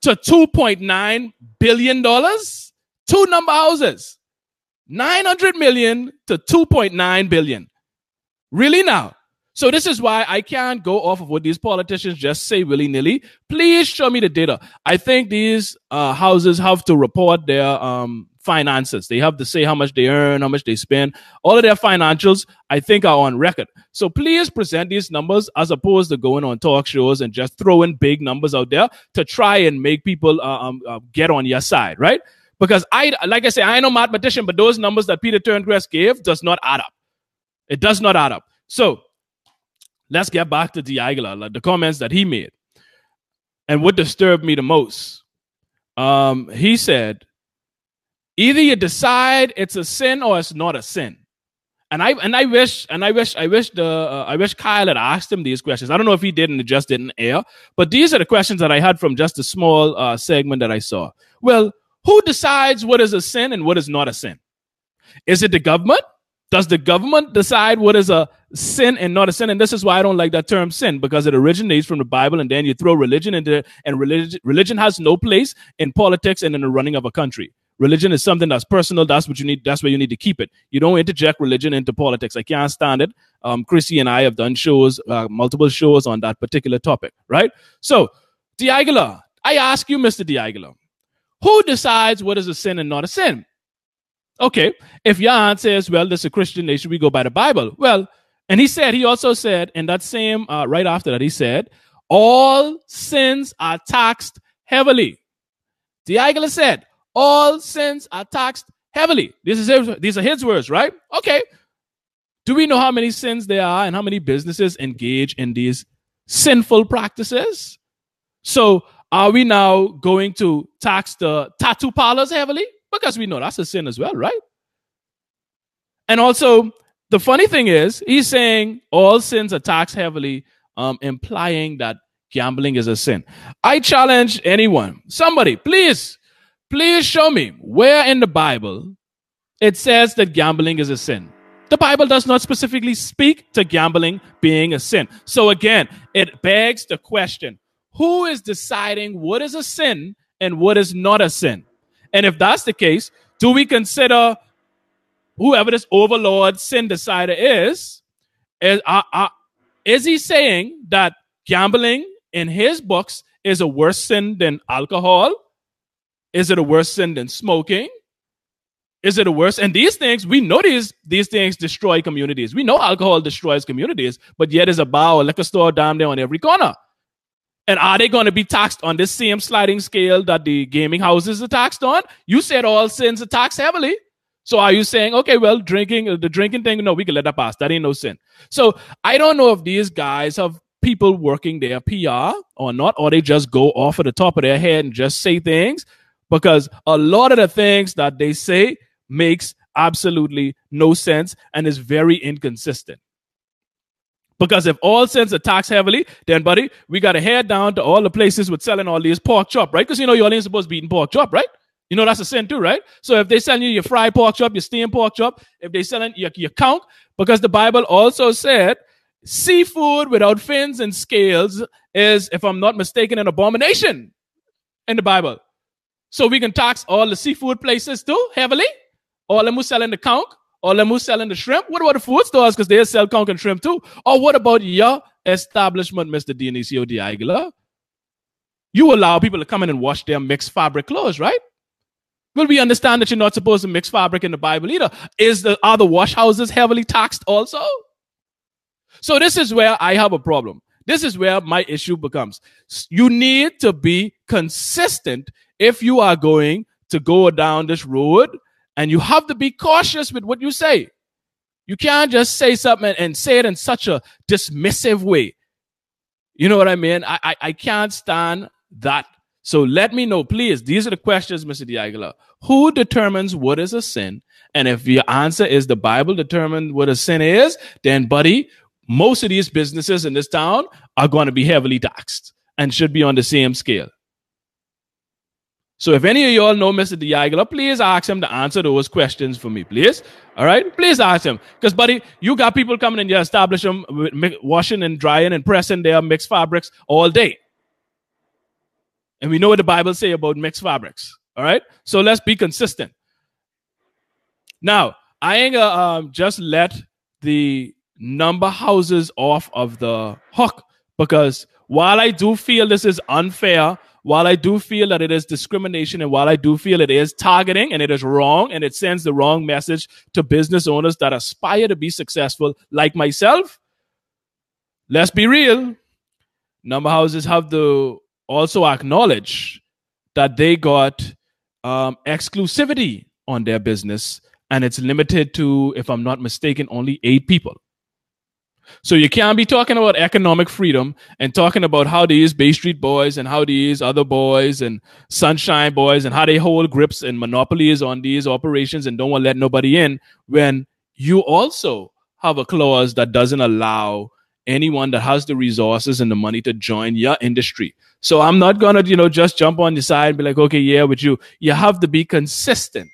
$2.9 billion. 2 number houses. 900 million to 2.9 billion. Really now? So this is why I can't go off of what these politicians just say willy-nilly. Please show me the data. I think these houses have to report their finances. They have to say how much they earn, how much they spend. All of their financials, I think, are on record. So please present these numbers as opposed to going on talk shows and just throwing big numbers out there to try and make people get on your side, right? Because like I say, I ain't no mathematician, but those numbers that Peter Turnquest gave does not add up. It does not add up. So let's get back to D'Aguilar, like the comments that he made. And what disturbed me the most, he said, either you decide it's a sin or it's not a sin. And I wish Kyle had asked him these questions. I don't know if he did and it just didn't air, but these are the questions that I had from just a small segment that I saw. Well, who decides what is a sin and what is not a sin? Is it the government? Does the government decide what is a sin and not a sin? And this is why I don't like that term sin, because it originates from the Bible, and then you throw religion into it, and religion has no place in politics and in the running of a country. Religion is something that's personal. That's what you need. That's where you need to keep it. You don't interject religion into politics. I can't stand it. Chrissy and I have done shows, multiple shows on that particular topic, right? So, D'Aguilar, I ask you, Mr. D'Aguilar, who decides what is a sin and not a sin? Okay, if your answer is, well, this is a Christian nation, we go by the Bible. Well, and he also said in that same, right after that, he said, all sins are taxed heavily. D'Aguilar said, all sins are taxed heavily. These are his words, right? Okay. Do we know how many sins there are and how many businesses engage in these sinful practices? So are we now going to tax the tattoo parlors heavily? Because we know that's a sin as well, right? And also, the funny thing is, he's saying all sins are taxed heavily, implying that gambling is a sin. I challenge anyone, somebody, please show me where in the Bible it says that gambling is a sin. The Bible does not specifically speak to gambling being a sin. So again, it begs the question, who is deciding what is a sin and what is not a sin? And if that's the case, do we consider whoever this overlord sin decider is he saying that gambling in his books is a worse sin than alcohol? Is it a worse sin than smoking? Is it a worse? And these things, we know these things destroy communities. We know alcohol destroys communities, but yet there's a bar or liquor store down there on every corner. And are they going to be taxed on this same sliding scale that the gaming houses are taxed on? You said all sins are taxed heavily. So are you saying, okay, well, the drinking thing, no, we can let that pass. That ain't no sin. So I don't know if these guys have people working their PR or not, or they just go off at the top of their head and just say things, because a lot of the things that they say makes absolutely no sense and is very inconsistent. Because if all sins are taxed heavily, then, buddy, we got to head down to all the places with selling all these pork chop, right? Because, you ain't supposed to be eating pork chop, right? You know that's a sin too, right? So if they selling you your fried pork chop, your steamed pork chop, if they selling your conch, because the Bible also said seafood without fins and scales is, if I'm not mistaken, an abomination in the Bible. So we can tax all the seafood places too, heavily. All them who selling the conch. Or them who selling the shrimp? What about the food stores? Because they sell conch and shrimp too. Or what about your establishment, Mr. Dionisio D'Aguilar? You allow people to come in and wash their mixed fabric clothes, right? Well, we understand that you're not supposed to mix fabric in the Bible either. Are the wash houses heavily taxed also? So this is where I have a problem. This is where my issue becomes. You need to be consistent if you are going to go down this road. And you have to be cautious with what you say. You can't just say something and say it in such a dismissive way. You know what I mean? I can't stand that. So let me know, please. These are the questions, Mr. D'Aguilar. Who determines what is a sin? And if your answer is the Bible determines what a sin is, then, buddy, most of these businesses in this town are going to be heavily taxed and should be on the same scale. So if any of y'all know Mr. D'Aguilar, please ask him to answer those questions for me, please. All right? Please ask him. Because, buddy, you got people coming in your establishment washing and drying and pressing their mixed fabrics all day. And we know what the Bible say about mixed fabrics. All right? So let's be consistent. Now, I ain't gonna just let the number houses off of the hook, because while I do feel this is unfair, while I do feel that it is discrimination, and while I do feel it is targeting and it is wrong and it sends the wrong message to business owners that aspire to be successful like myself, let's be real. Number houses have to also acknowledge that they got exclusivity on their business, and it's limited to, if I'm not mistaken, only 8 people. So you can't be talking about economic freedom and talking about how these Bay Street boys and how these other boys and Sunshine boys and how they hold grips and monopolies on these operations and don't want to let nobody in, when you also have a clause that doesn't allow anyone that has the resources and the money to join your industry. So I'm not going to, just jump on the side and be like, okay, yeah, with you. You have to be consistent.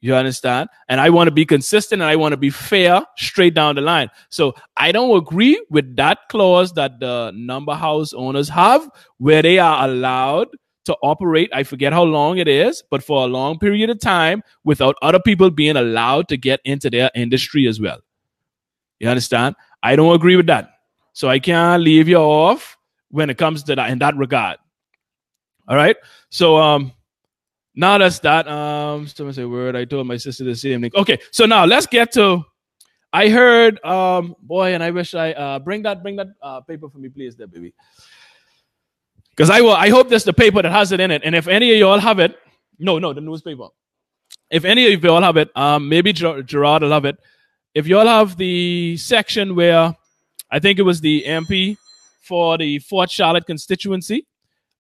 You understand? And I want to be consistent and I want to be fair straight down the line. So I don't agree with that clause that the number house owners have, where they are allowed to operate, I forget how long it is, but for a long period of time without other people being allowed to get into their industry as well. You understand? I don't agree with that. So I can't leave you off when it comes to that in that regard. All right? So now that's that. Someone say word. I told my sister the same thing. Okay, so now let's get to. I heard, boy, and I wish I bring that paper for me, please, there, baby. Because I hope that's the paper that has it in it. And if any of y'all have it, no, the newspaper. If any of y'all have it, maybe Gerard will have it. If y'all have the section where I think it was the MP for the Fort Charlotte constituency,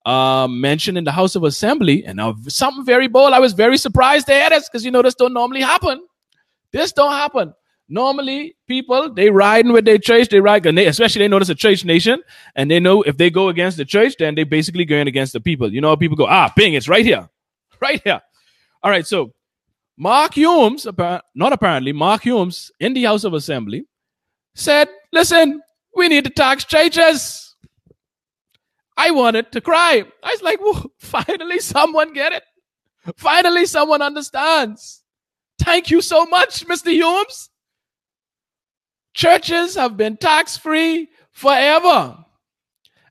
mentioned in the House of Assembly, and now something very bold. I was very surprised to hear this, because this don't normally happen. This don't happen. Normally, people, they riding with their church, especially they know it's a church nation, and they know if they go against the church, then they basically going against the people. People go, bing, it's right here. Right here. All right, so Mark Humes, Mark Humes in the House of Assembly said, listen, we need to tax churches. I wanted to cry. I was like, whoa, finally someone get it. Finally someone understands. Thank you so much, Mr. Humes. Churches have been tax-free forever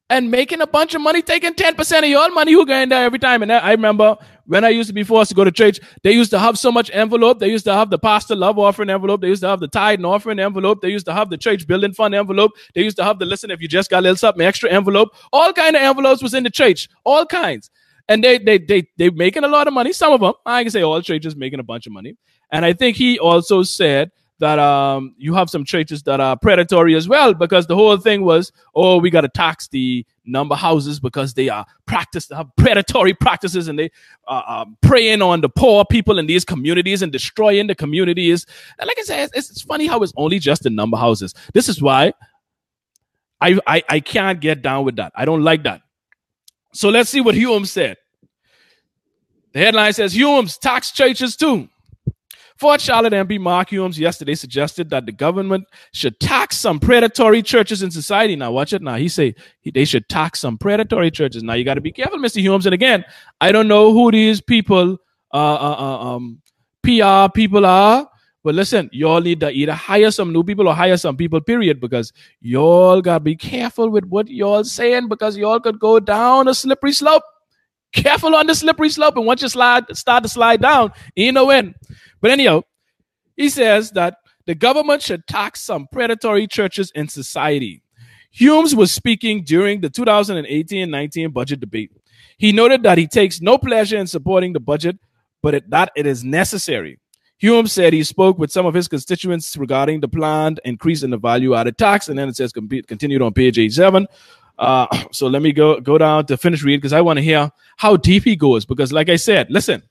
and making a bunch of money, taking 10% of your money who go in there every time. And I remember when I used to be forced to go to church, they used to have so much envelope. They used to have the pastor love offering envelope. They used to have the tithe and offering envelope. They used to have the church building fund envelope. They used to have the listen if you just got a little something extra envelope. All kind of envelopes was in the church. All kinds. And they making a lot of money. Some of them, I can say all churches making a bunch of money. And I think he also said that you have some churches that are predatory as well, because the whole thing was, we got to tax the number houses because they are have predatory practices, and they preying on the poor people in these communities and destroying the communities. And like I said, it's funny how it's only just the number houses. This is why I can't get down with that. I don't like that. So let's see what Hume said. The headline says, Humes tax churches too. Fort Charlotte MP Mark Humes yesterday suggested that the government should tax some predatory churches in society. Now, watch it now. He say they should tax some predatory churches. Now, you got to be careful, Mr. Humes. And again, I don't know who these people, PR people are. But listen, y'all need to either hire some new people or hire some people, period, because y'all got to be careful with what y'all saying, because y'all could go down a slippery slope. Careful on the slippery slope. And once you start to slide down, you know when. But anyhow, he says that the government should tax some predatory churches in society. Humes was speaking during the 2018-19 budget debate. He noted that he takes no pleasure in supporting the budget, but that it is necessary. Humes said he spoke with some of his constituents regarding the planned increase in the value-added tax, and then it says continued on page 87. So let me go down to finish reading, because I want to hear how deep he goes, because like I said, listen,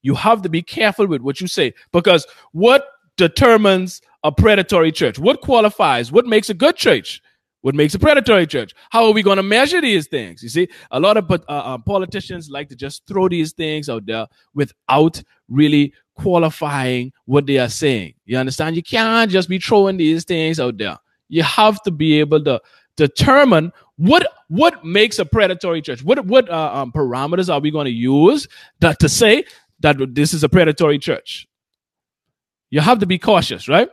you have to be careful with what you say, because what determines a predatory church? What qualifies? What makes a good church? What makes a predatory church? How are we going to measure these things? You see, a lot of politicians like to just throw these things out there without really qualifying what they are saying. You understand? You can't just be throwing these things out there. You have to be able to determine what makes a predatory church. What parameters are we going to use to say that this is a predatory church? you have to be cautious, right?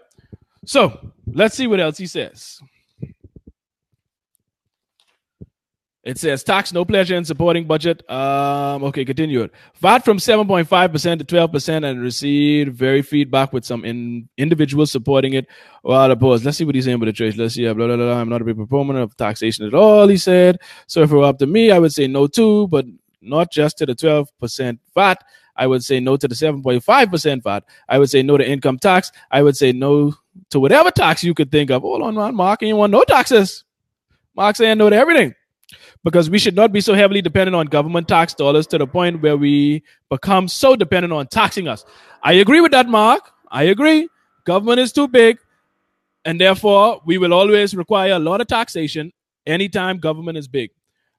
So let's see what else he says. It says tax, no pleasure in supporting budget. Okay, continue it. VAT from 7.5% to 12% and received very feedback with some individuals supporting it while opposed. Let's see what he's saying about the church. Let's see. Blah, blah, blah. I'm not a big proponent of taxation at all, he said. So if it were up to me, I would say no too, but not just to the 12% VAT. I would say no to the 7.5% VAT. I would say no to income tax. I would say no to whatever tax you could think of. Hold on, man. Mark, you want no taxes? Mark saying no to everything. Because we should not be so heavily dependent on government tax dollars to the point where we become so dependent on taxing us. I agree with that, Mark. I agree. Government is too big, and therefore we will always require a lot of taxation anytime government is big.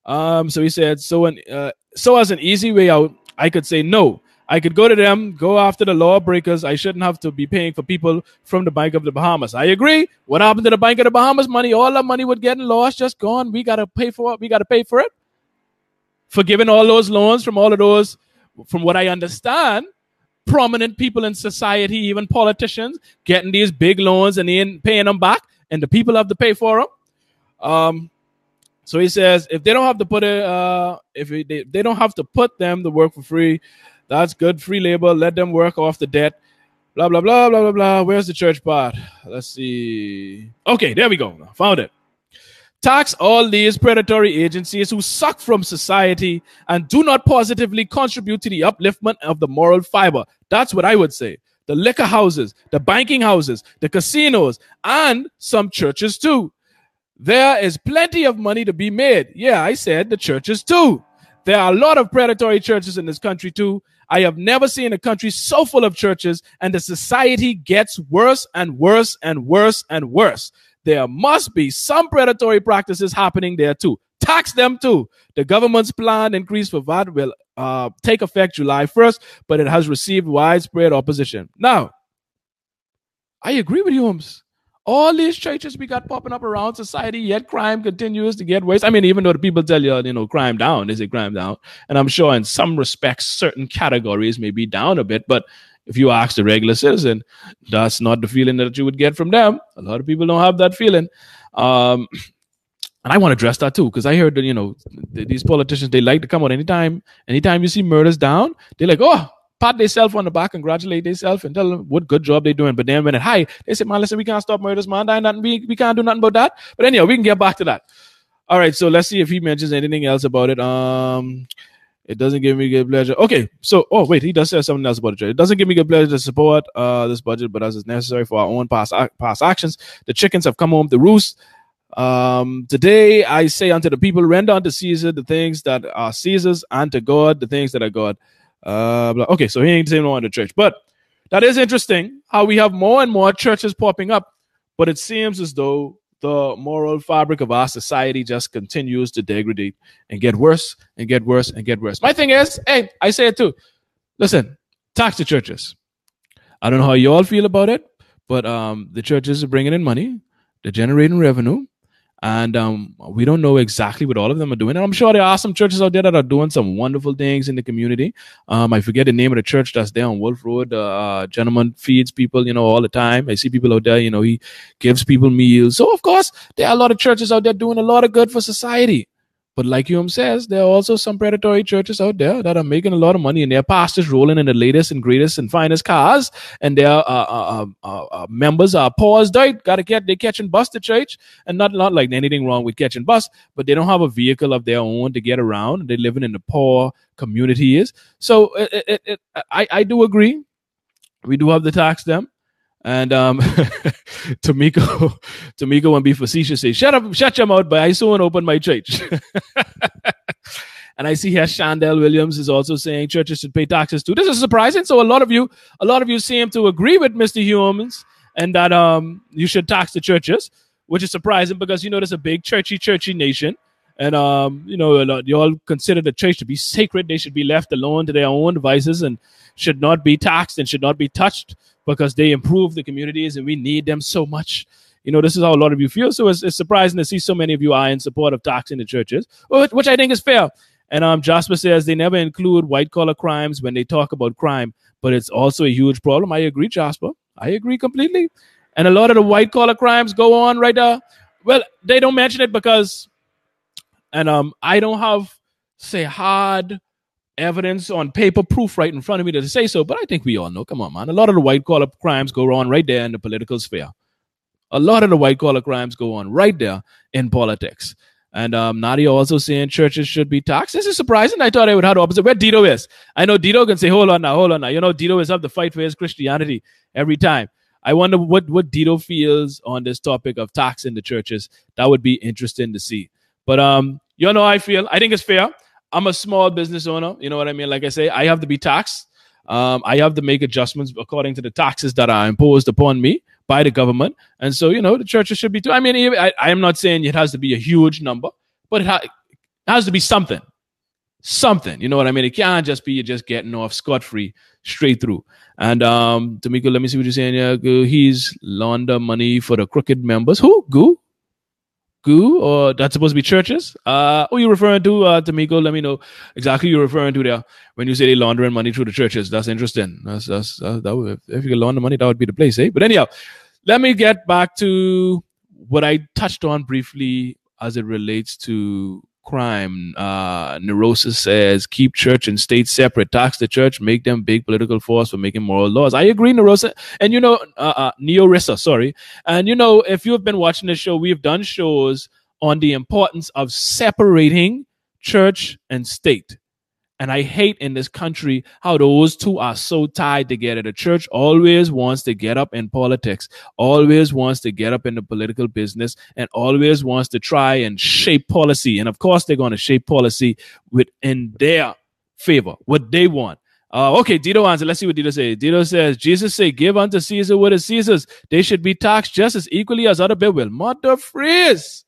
So he said, so as an easy way out, I could say no. I could go to them, go after the lawbreakers. I shouldn't have to be paying for people from the Bank of the Bahamas. I agree. What happened to the Bank of the Bahamas money? All the money was getting lost, just gone. We got to pay for it. We got to pay for it. For giving all those loans from all of those, from what I understand, prominent people in society, even politicians, getting these big loans and then paying them back, and the people have to pay for them. So he says, if they don't have to put it, they don't have to put them to work for free. That's good. Free labor. Let them work off the debt. Blah, blah, blah, blah, blah, blah. Where's the church part? Let's see. Okay, there we go. Found it. Tax all these predatory agencies who suck from society and do not positively contribute to the upliftment of the moral fiber. That's what I would say. The liquor houses, the banking houses, the casinos, and some churches too. There is plenty of money to be made. Yeah, I said the churches too. There are a lot of predatory churches in this country too. I have never seen a country so full of churches, and the society gets worse and worse and worse and worse. There must be some predatory practices happening there too. Tax them too. The government's planned increase for VAT will take effect July 1st, but it has received widespread opposition. Now, I agree with you, Holmes. All these churches we got popping up around society, yet crime continues to get worse. I mean, even though the people tell you, crime down, they say crime down. And I'm sure in some respects, certain categories may be down a bit. But if you ask the regular citizen, that's not the feeling that you would get from them. A lot of people don't have that feeling. And I want to address that too, because I heard that, these politicians, they like to come out anytime you see murders down, they're like, oh, pat themselves on the back, congratulate themselves, and tell them what good job they're doing. But then when it high, they say, man, listen, we can't stop murders, man. We can't do nothing about that. But anyhow, we can get back to that. All right, so let's see if he mentions anything else about it. It doesn't give me good pleasure. Okay, so, he does say something else about it. It doesn't give me good pleasure to support this budget, but as is necessary for our own past actions, the chickens have come home to roost. Today, I say unto the people, render unto Caesar the things that are Caesar's, and to God the things that are God. Okay, so he ain't saying no on the church, but that is interesting how we have more and more churches popping up, but it seems as though the moral fabric of our society just continues to degrade and get worse and get worse and get worse. My thing is, hey, I say it too. Listen, tax the churches. I don't know how you all feel about it, but the churches are bringing in money, they're generating revenue. And we don't know exactly what all of them are doing. And I'm sure there are some churches out there that are doing some wonderful things in the community. I forget the name of the church that's there on Wolf Road. Gentleman feeds people, all the time. I see people out there, he gives people meals. So, of course, there are a lot of churches out there doing a lot of good for society. But like Hume says, there are also some predatory churches out there that are making a lot of money, and their pastors rolling in the latest and greatest and finest cars, and their members are poor as dirt. They're catching bus to church, and not like anything wrong with catching bus, but they don't have a vehicle of their own to get around. They're living in the poor communities. So I do agree. We do have to tax them. And Tamiko won't be facetious, say, shut your mouth, but I soon open my church. And I see here Chandel Williams is also saying churches should pay taxes too. This is surprising. So a lot of you seem to agree with Mr. Humans and that you should tax the churches, which is surprising because there's a big churchy nation. And you all consider the church to be sacred. They should be left alone to their own devices and should not be taxed and should not be touched, because they improve the communities and we need them so much. This is how a lot of you feel. So it's surprising to see so many of you are in support of taxing the churches, which I think is fair. And Jasper says they never include white collar crimes when they talk about crime, but it's also a huge problem. I agree, Jasper. I agree completely. And a lot of the white collar crimes go on right there. Well, they don't mention it because, and I don't have, say, hard evidence on paper proof right in front of me to say so, but I think we all know. Come on, man. A lot of the white collar crimes go on right there in the political sphere. A lot of the white collar crimes go on right there in politics. And Nadia also saying churches should be taxed. This is surprising. I thought I would have the opposite. Where Dito is. I know Dito can say, hold on now. You know, Dito is up to fight for his Christianity every time. I wonder what Dito feels on this topic of taxing the churches. That would be interesting to see. But you know, I think it's fair. I'm a small business owner. You know what I mean? Like I say, I have to be taxed. I have to make adjustments according to the taxes that are imposed upon me by the government. And so, you know, the churches should be too. I mean, I'm not saying it has to be a huge number, but it has to be something. Something. You know what I mean? It can't just be you're just getting off scot-free straight through. And Tamiko, let me see what you're saying. Yeah, he's launder money for the crooked members. Who? Goo, or that's supposed to be churches? Who you referring to, Tamiko? Let me know exactly who you're referring to there when you say they laundering money through the churches. That's interesting. That if you could launder money, that would be the place, eh? But anyhow, let me get back to what I touched on briefly as it relates to crime. Neurosis says keep church and state separate, tax the church, make them big political force for making moral laws. I agree, Neurosis. And you know, Neorissa, sorry. And you know, if you have been watching this show, we have done shows on the importance of separating church and state. And I hate in this country how those two are so tied together. The church always wants to get up in politics, always wants to get up in the political business, and always wants to try and shape policy. And of course, they're going to shape policy within their favor, what they want. Okay, Dito answer. Let's see what Dito says. Dito says, Jesus say, give unto Caesar what is Caesar's. They should be taxed just as equally as other people. Mother freeze.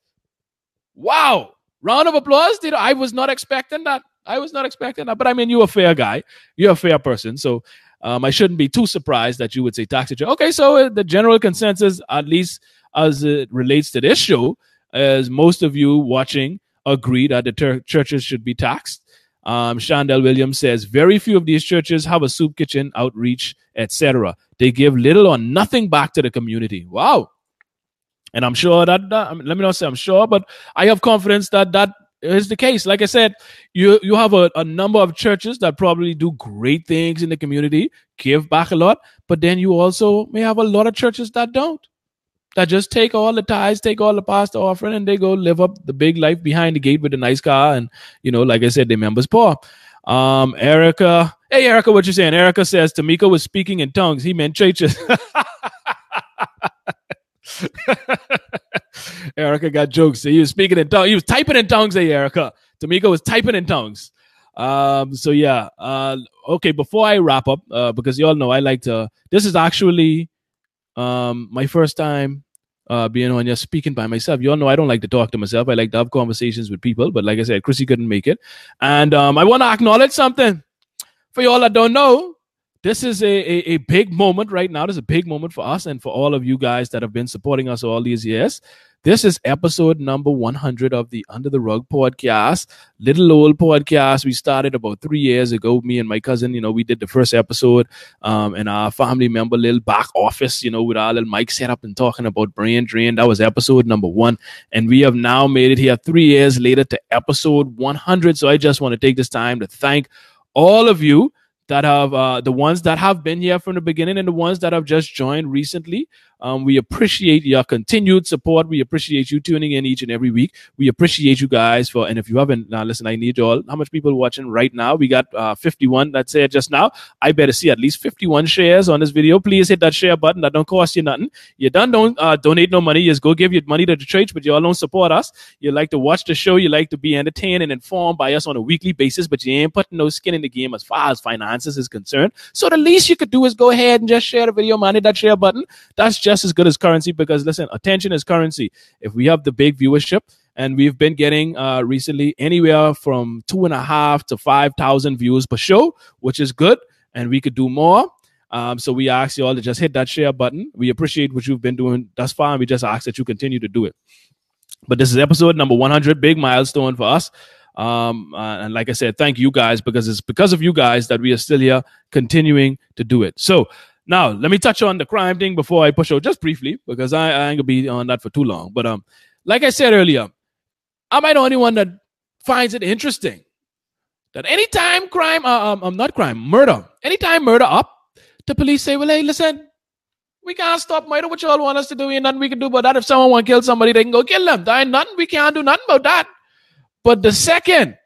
Wow. Round of applause, Dito. I was not expecting that. But I mean, you're a fair guy. You're a fair person. So I shouldn't be too surprised that you would say tax it. Okay, so the general consensus, at least as it relates to this show, is most of you watching agree that the churches should be taxed. Chandel Williams says, very few of these churches have a soup kitchen, outreach, etc. They give little or nothing back to the community. Wow. And I'm sure that, let me not say I'm sure, but I have confidence that is the case. Like I said, you have a number of churches that probably do great things in the community, give back a lot, but then you also may have a lot of churches that don't, that just take all the tithes, take all the pastor offering, and they go live up the big life behind the gate with a nice car, and you know, like I said, their members poor. Erica, hey Erica, what you saying? Erica says Tamiko was speaking in tongues. He meant churches. Erica got jokes. So he was speaking in tongues. He was typing in tongues. Hey, Erica. Tamiko was typing in tongues. So yeah. Okay. Before I wrap up, because you all know I like to. This is actually my first time being on here speaking by myself. You all know I don't like to talk to myself. I like to have conversations with people. But like I said, Chrissy couldn't make it, and I want to acknowledge something for you all that don't know. This is a big moment right now. This is a big moment for us and for all of you guys that have been supporting us all these years. This is episode number 100 of the Under the Rug podcast, little old podcast. We started about 3 years ago. Me and my cousin, you know, we did the first episode in our family member little back office, you know, with our little mic set up and talking about brain drain. That was episode number 1. And we have now made it here 3 years later to episode 100. So I just want to take this time to thank all of you that have the ones that have been here from the beginning and the ones that have just joined recently. We appreciate your continued support. We appreciate you tuning in each and every week. We appreciate you guys for, and if you haven't, now listen, I need you all. How much people watching right now? We got 51, that's it just now. I better see at least 51 shares on this video. Please hit that share button. That don't cost you nothing. You don't donate no money. Just go give your money to the church, but you all don't support us. You like to watch the show. You like to be entertained and informed by us on a weekly basis, but you ain't putting no skin in the game as far as finances is concerned. So the least you could do is go ahead and just share the video, man. Hit that share button. That's just as good as currency, because listen, attention is currency. If we have the big viewership, and we've been getting recently anywhere from 2,500 to 5,000 views per show, which is good, and we could do more. So we ask you all to just hit that share button. We appreciate what you've been doing thus far, and we just ask that you continue to do it. But this is episode number 100, big milestone for us. And like I said, thank you guys, because it's because of you guys that we are still here continuing to do it. So Now, let me touch on the crime thing before I push out just briefly, because I ain't going to be on that for too long. But like I said earlier, am I the only one that finds it interesting that anytime murder, anytime murder up, the police say, well, hey, listen, we can't stop murder. What y'all want us to do? Ain't nothing we can do about that. If someone want to kill somebody, they can go kill them. There ain't nothing. We can't do nothing about that. But the second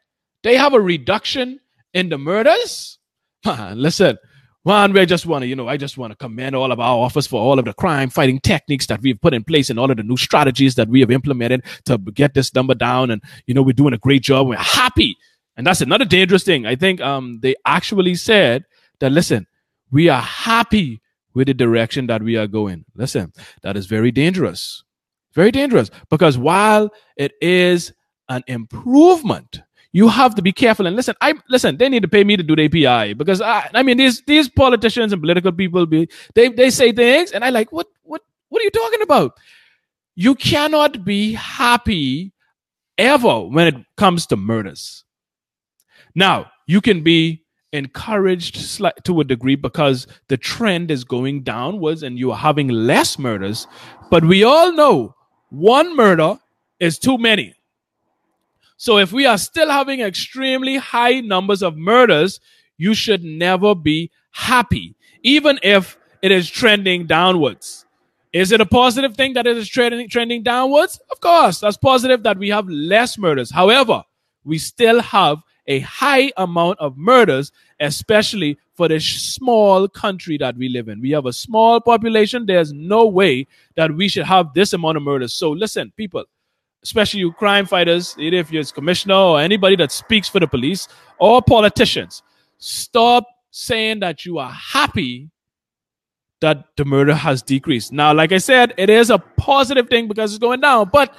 they have a reduction in the murders, listen, man, I just want to commend all of our officers for all of the crime fighting techniques that we've put in place and all of the new strategies that we have implemented to get this number down. And, we're doing a great job. We're happy. And that's another dangerous thing. I think they actually said that, listen, we are happy with the direction that we are going. Listen, that is very dangerous. Very dangerous. Because while it is an improvement, you have to be careful. And listen, they need to pay me to do the API, because these politicians and political people, they say things and I like, what are you talking about? You cannot be happy ever when it comes to murders. Now, you can be encouraged to a degree because the trend is going downwards and you are having less murders. But we all know one murder is too many. So if we are still having extremely high numbers of murders, you should never be happy, even if it is trending downwards. Is it a positive thing that it is trending downwards? Of course, that's positive that we have less murders. However, we still have a high amount of murders, especially for this small country that we live in. We have a small population. There's no way that we should have this amount of murders. So listen, people, especially you crime fighters, either if you're a commissioner or anybody that speaks for the police or politicians, stop saying that you are happy that the murder has decreased. Now, like I said, it is a positive thing because it's going down, but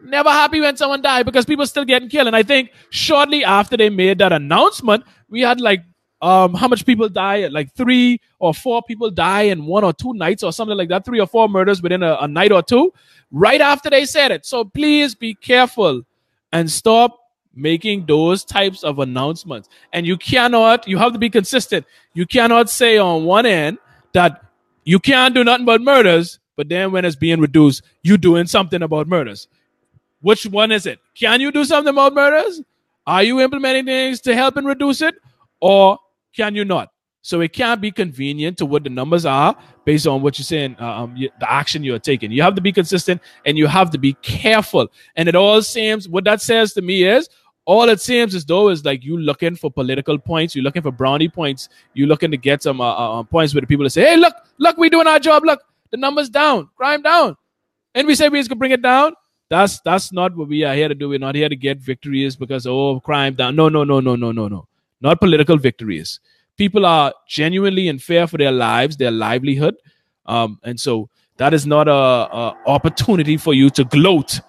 never happy when someone died because people still getting killed. And I think shortly after they made that announcement, we had how much people die? Like 3 or 4 people die in 1 or 2 nights or something like that. 3 or 4 murders within a night or two, right after they said it. So please be careful and stop making those types of announcements. And you have to be consistent. You cannot say on one end that you can't do nothing about murders, but then when it's being reduced, you doing something about murders. Which one is it? Can you do something about murders? Are you implementing things to help and reduce it? Or can you not? So it can't be convenient to what the numbers are based on what you're saying, the action you're taking. You have to be consistent and you have to be careful. And it all seems, what that says to me is, all it seems as though is like you looking for political points. You're looking for brownie points. You're looking to get some points with the people to say, hey, look, we doing our job. Look, the numbers down, crime down. And we say we just going to bring it down. That's not what we are here to do. We're not here to get victories because, crime down. No. Not political victories. People are genuinely in fear for their lives, their livelihood. And so that is not a opportunity for you to gloat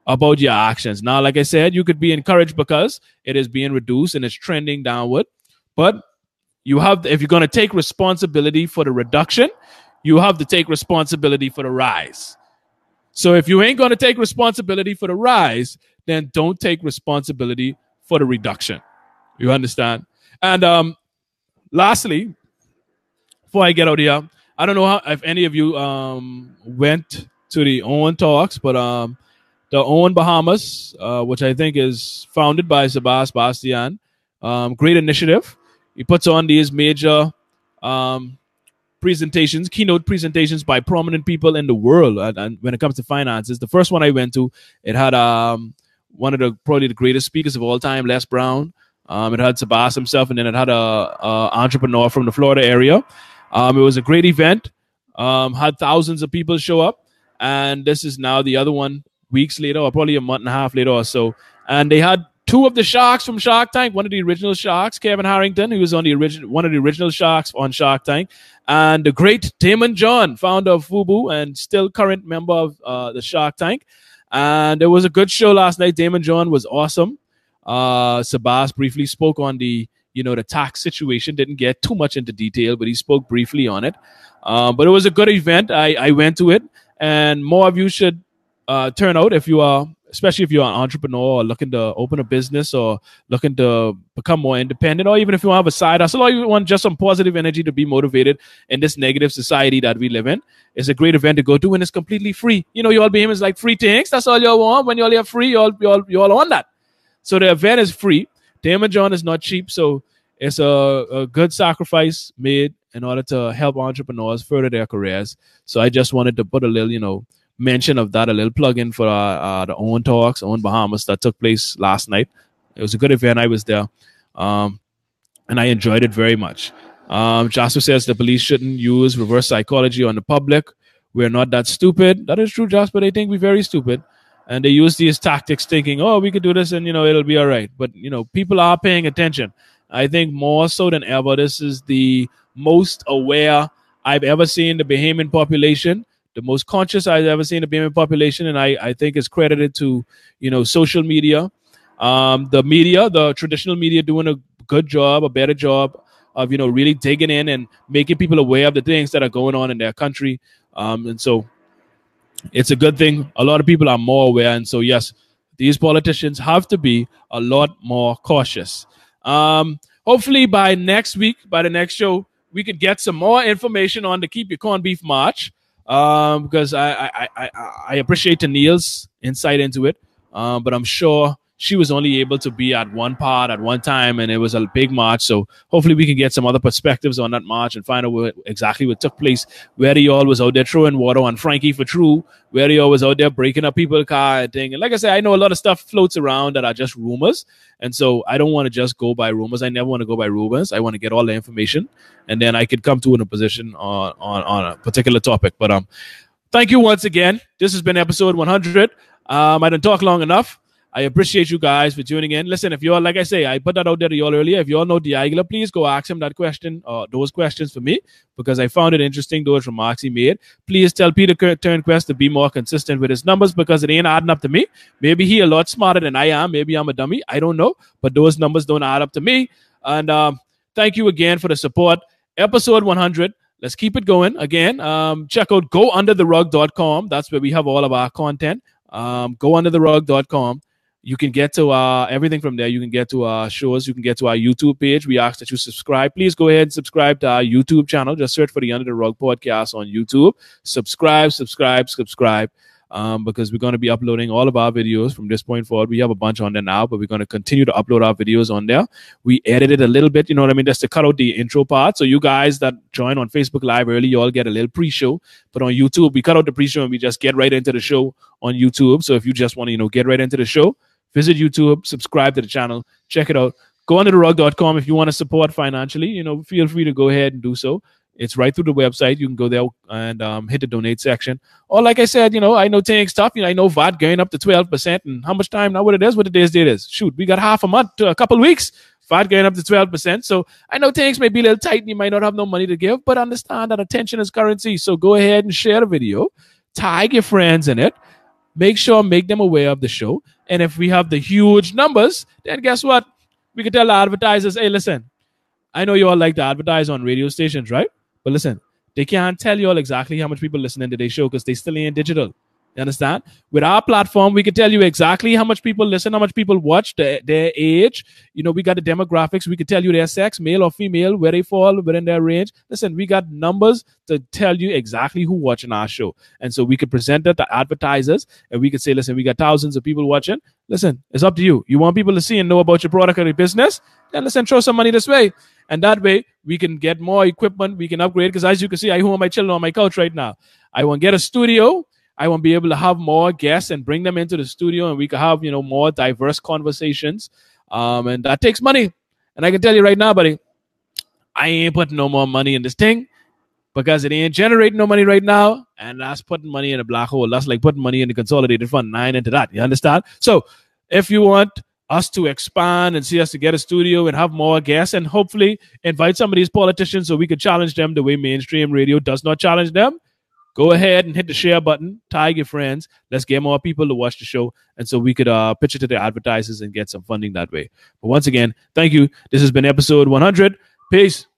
about your actions. Now, like I said, you could be encouraged because it is being reduced and it's trending downward. But if you're going to take responsibility for the reduction, you have to take responsibility for the rise. So if you ain't going to take responsibility for the rise, then don't take responsibility for the reduction. You understand? And lastly, before I get out here, I don't know if any of you went to the OWN talks, but the OWN Bahamas, which I think is founded by Sebastian, great initiative. He puts on these major keynote presentations by prominent people in the world. And when it comes to finances, the first one I went to, it had one of probably the greatest speakers of all time, Les Brown. It had Sebastian himself, and then it had a entrepreneur from the Florida area. It was a great event. Had thousands of people show up, and this is now the other one weeks later, or probably a month and a half later or so. And they had 2 of the sharks from Shark Tank, one of the original sharks, Kevin Harrington, who was on one of the original sharks on Shark Tank, and the great Damon John, founder of FUBU and still current member of the Shark Tank. And it was a good show last night. Damon John was awesome. Sabas briefly spoke on the tax situation, didn't get too much into detail, but he spoke briefly on it. But it was a good event. I went to it, and more of you should turn out if you are especially if you're an entrepreneur or looking to open a business or looking to become more independent, or even if you want to have a side hustle, or you want just some positive energy to be motivated in this negative society that we live in, it's a great event to go to, and it's completely free. You know, y'all Bahamians like free things. That's all y'all want. When y'all are free, y'all on that. So the event is free. Damon John is not cheap, so it's a good sacrifice made in order to help entrepreneurs further their careers. So I just wanted to put a little, mention of that, a little plug in for the Own Talks, Own Bahamas that took place last night. It was a good event. I was there, and I enjoyed it very much. Jasper says the police shouldn't use reverse psychology on the public. We're not that stupid. That is true, Jasper. They think we're very stupid. And they use these tactics thinking, oh, we could do this and, it'll be all right. But, people are paying attention. I think more so than ever, this is the most aware I've ever seen the Bahamian population, the most conscious I've ever seen the Bahamian population. And I think it's credited to, social media, the traditional media doing a good job, a better job of, really digging in and making people aware of the things that are going on in their country. And so it's a good thing. A lot of people are more aware. And so, yes, these politicians have to be a lot more cautious. Hopefully by next week, by the next show, we could get some more information on the Keep Your Corned Beef March, because I appreciate Terneille's insight into it, but I'm sure she was only able to be at one part at one time, and it was a big march. So hopefully we can get some other perspectives on that march and find out exactly what took place, where y'all was out there throwing water on Frankie for true, where y'all was out there breaking up people's car and thing. And like I said, I know a lot of stuff floats around that are just rumors. And so I don't want to just go by rumors. I never want to go by rumors. I want to get all the information, and then I could come to in a position on a particular topic. But thank you once again. This has been episode 100. I didn't talk long enough. I appreciate you guys for tuning in. Listen, if you're, like I say, I put that out there to y'all earlier. If y'all know Diagula, please go ask him that question, those questions for me, because I found it interesting, those remarks he made. Please tell Peter Turnquest to be more consistent with his numbers, because it ain't adding up to me. Maybe he a lot smarter than I am. Maybe I'm a dummy. I don't know. But those numbers don't add up to me. And thank you again for the support. Episode 100. Let's keep it going. Again, check out goundertherug.com. That's where we have all of our content. Goundertherug.com. You can get to everything from there. You can get to our shows. You can get to our YouTube page. We ask that you subscribe. Please go ahead and subscribe to our YouTube channel. Just search for the Under the Rug podcast on YouTube. Subscribe, because we're going to be uploading all of our videos from this point forward. We have a bunch on there now, but we're going to continue to upload our videos on there. We edited a little bit, just to cut out the intro part. So you guys that join on Facebook Live early, you all get a little pre-show. But on YouTube, we cut out the pre-show and we just get right into the show on YouTube. So if you just want to, get right into the show, visit YouTube, subscribe to the channel, check it out. Goundertherug.com if you want to support financially. Feel free to go ahead and do so. It's right through the website. You can go there and hit the donate section. Or like I said, I know things tough. I know VAT going up to 12%. And how much time now? What the day's date is? Shoot, we got half a month to a couple of weeks. VAT going up to 12%. So I know things may be a little tight and you might not have no money to give, but understand that attention is currency. So go ahead and share the video. Tag your friends in it. Make them aware of the show. And if we have the huge numbers, then guess what? We can tell the advertisers, hey, listen, I know you all like to advertise on radio stations, right? But listen, they can't tell you all exactly how much people listen to today's show because they still ain't digital. You understand? With our platform, we can tell you exactly how much people listen, how much people watch, their age. We got the demographics. We could tell you their sex, male or female, where they fall within their range. Listen, we got numbers to tell you exactly who watching our show. And so we could present that to advertisers and we could say, listen, we got thousands of people watching. Listen, it's up to you. You want people to see and know about your product or your business? Then listen, throw some money this way. And that way, we can get more equipment. We can upgrade. Because as you can see, I home my children on my couch right now. I want to get a studio. I want to be able to have more guests and bring them into the studio. And we can have, more diverse conversations. And that takes money. And I can tell you right now, buddy, I ain't putting no more money in this thing because it ain't generating no money right now. And that's putting money in a black hole. That's like putting money in the consolidated fund, 9 into that. You understand? So if you want us to expand and see us to get a studio and have more guests and hopefully invite some of these politicians so we could challenge them the way mainstream radio does not challenge them, go ahead and hit the share button, tag your friends. Let's get more people to watch the show. And so we could pitch it to the advertisers and get some funding that way. But once again, thank you. This has been episode 100. Peace.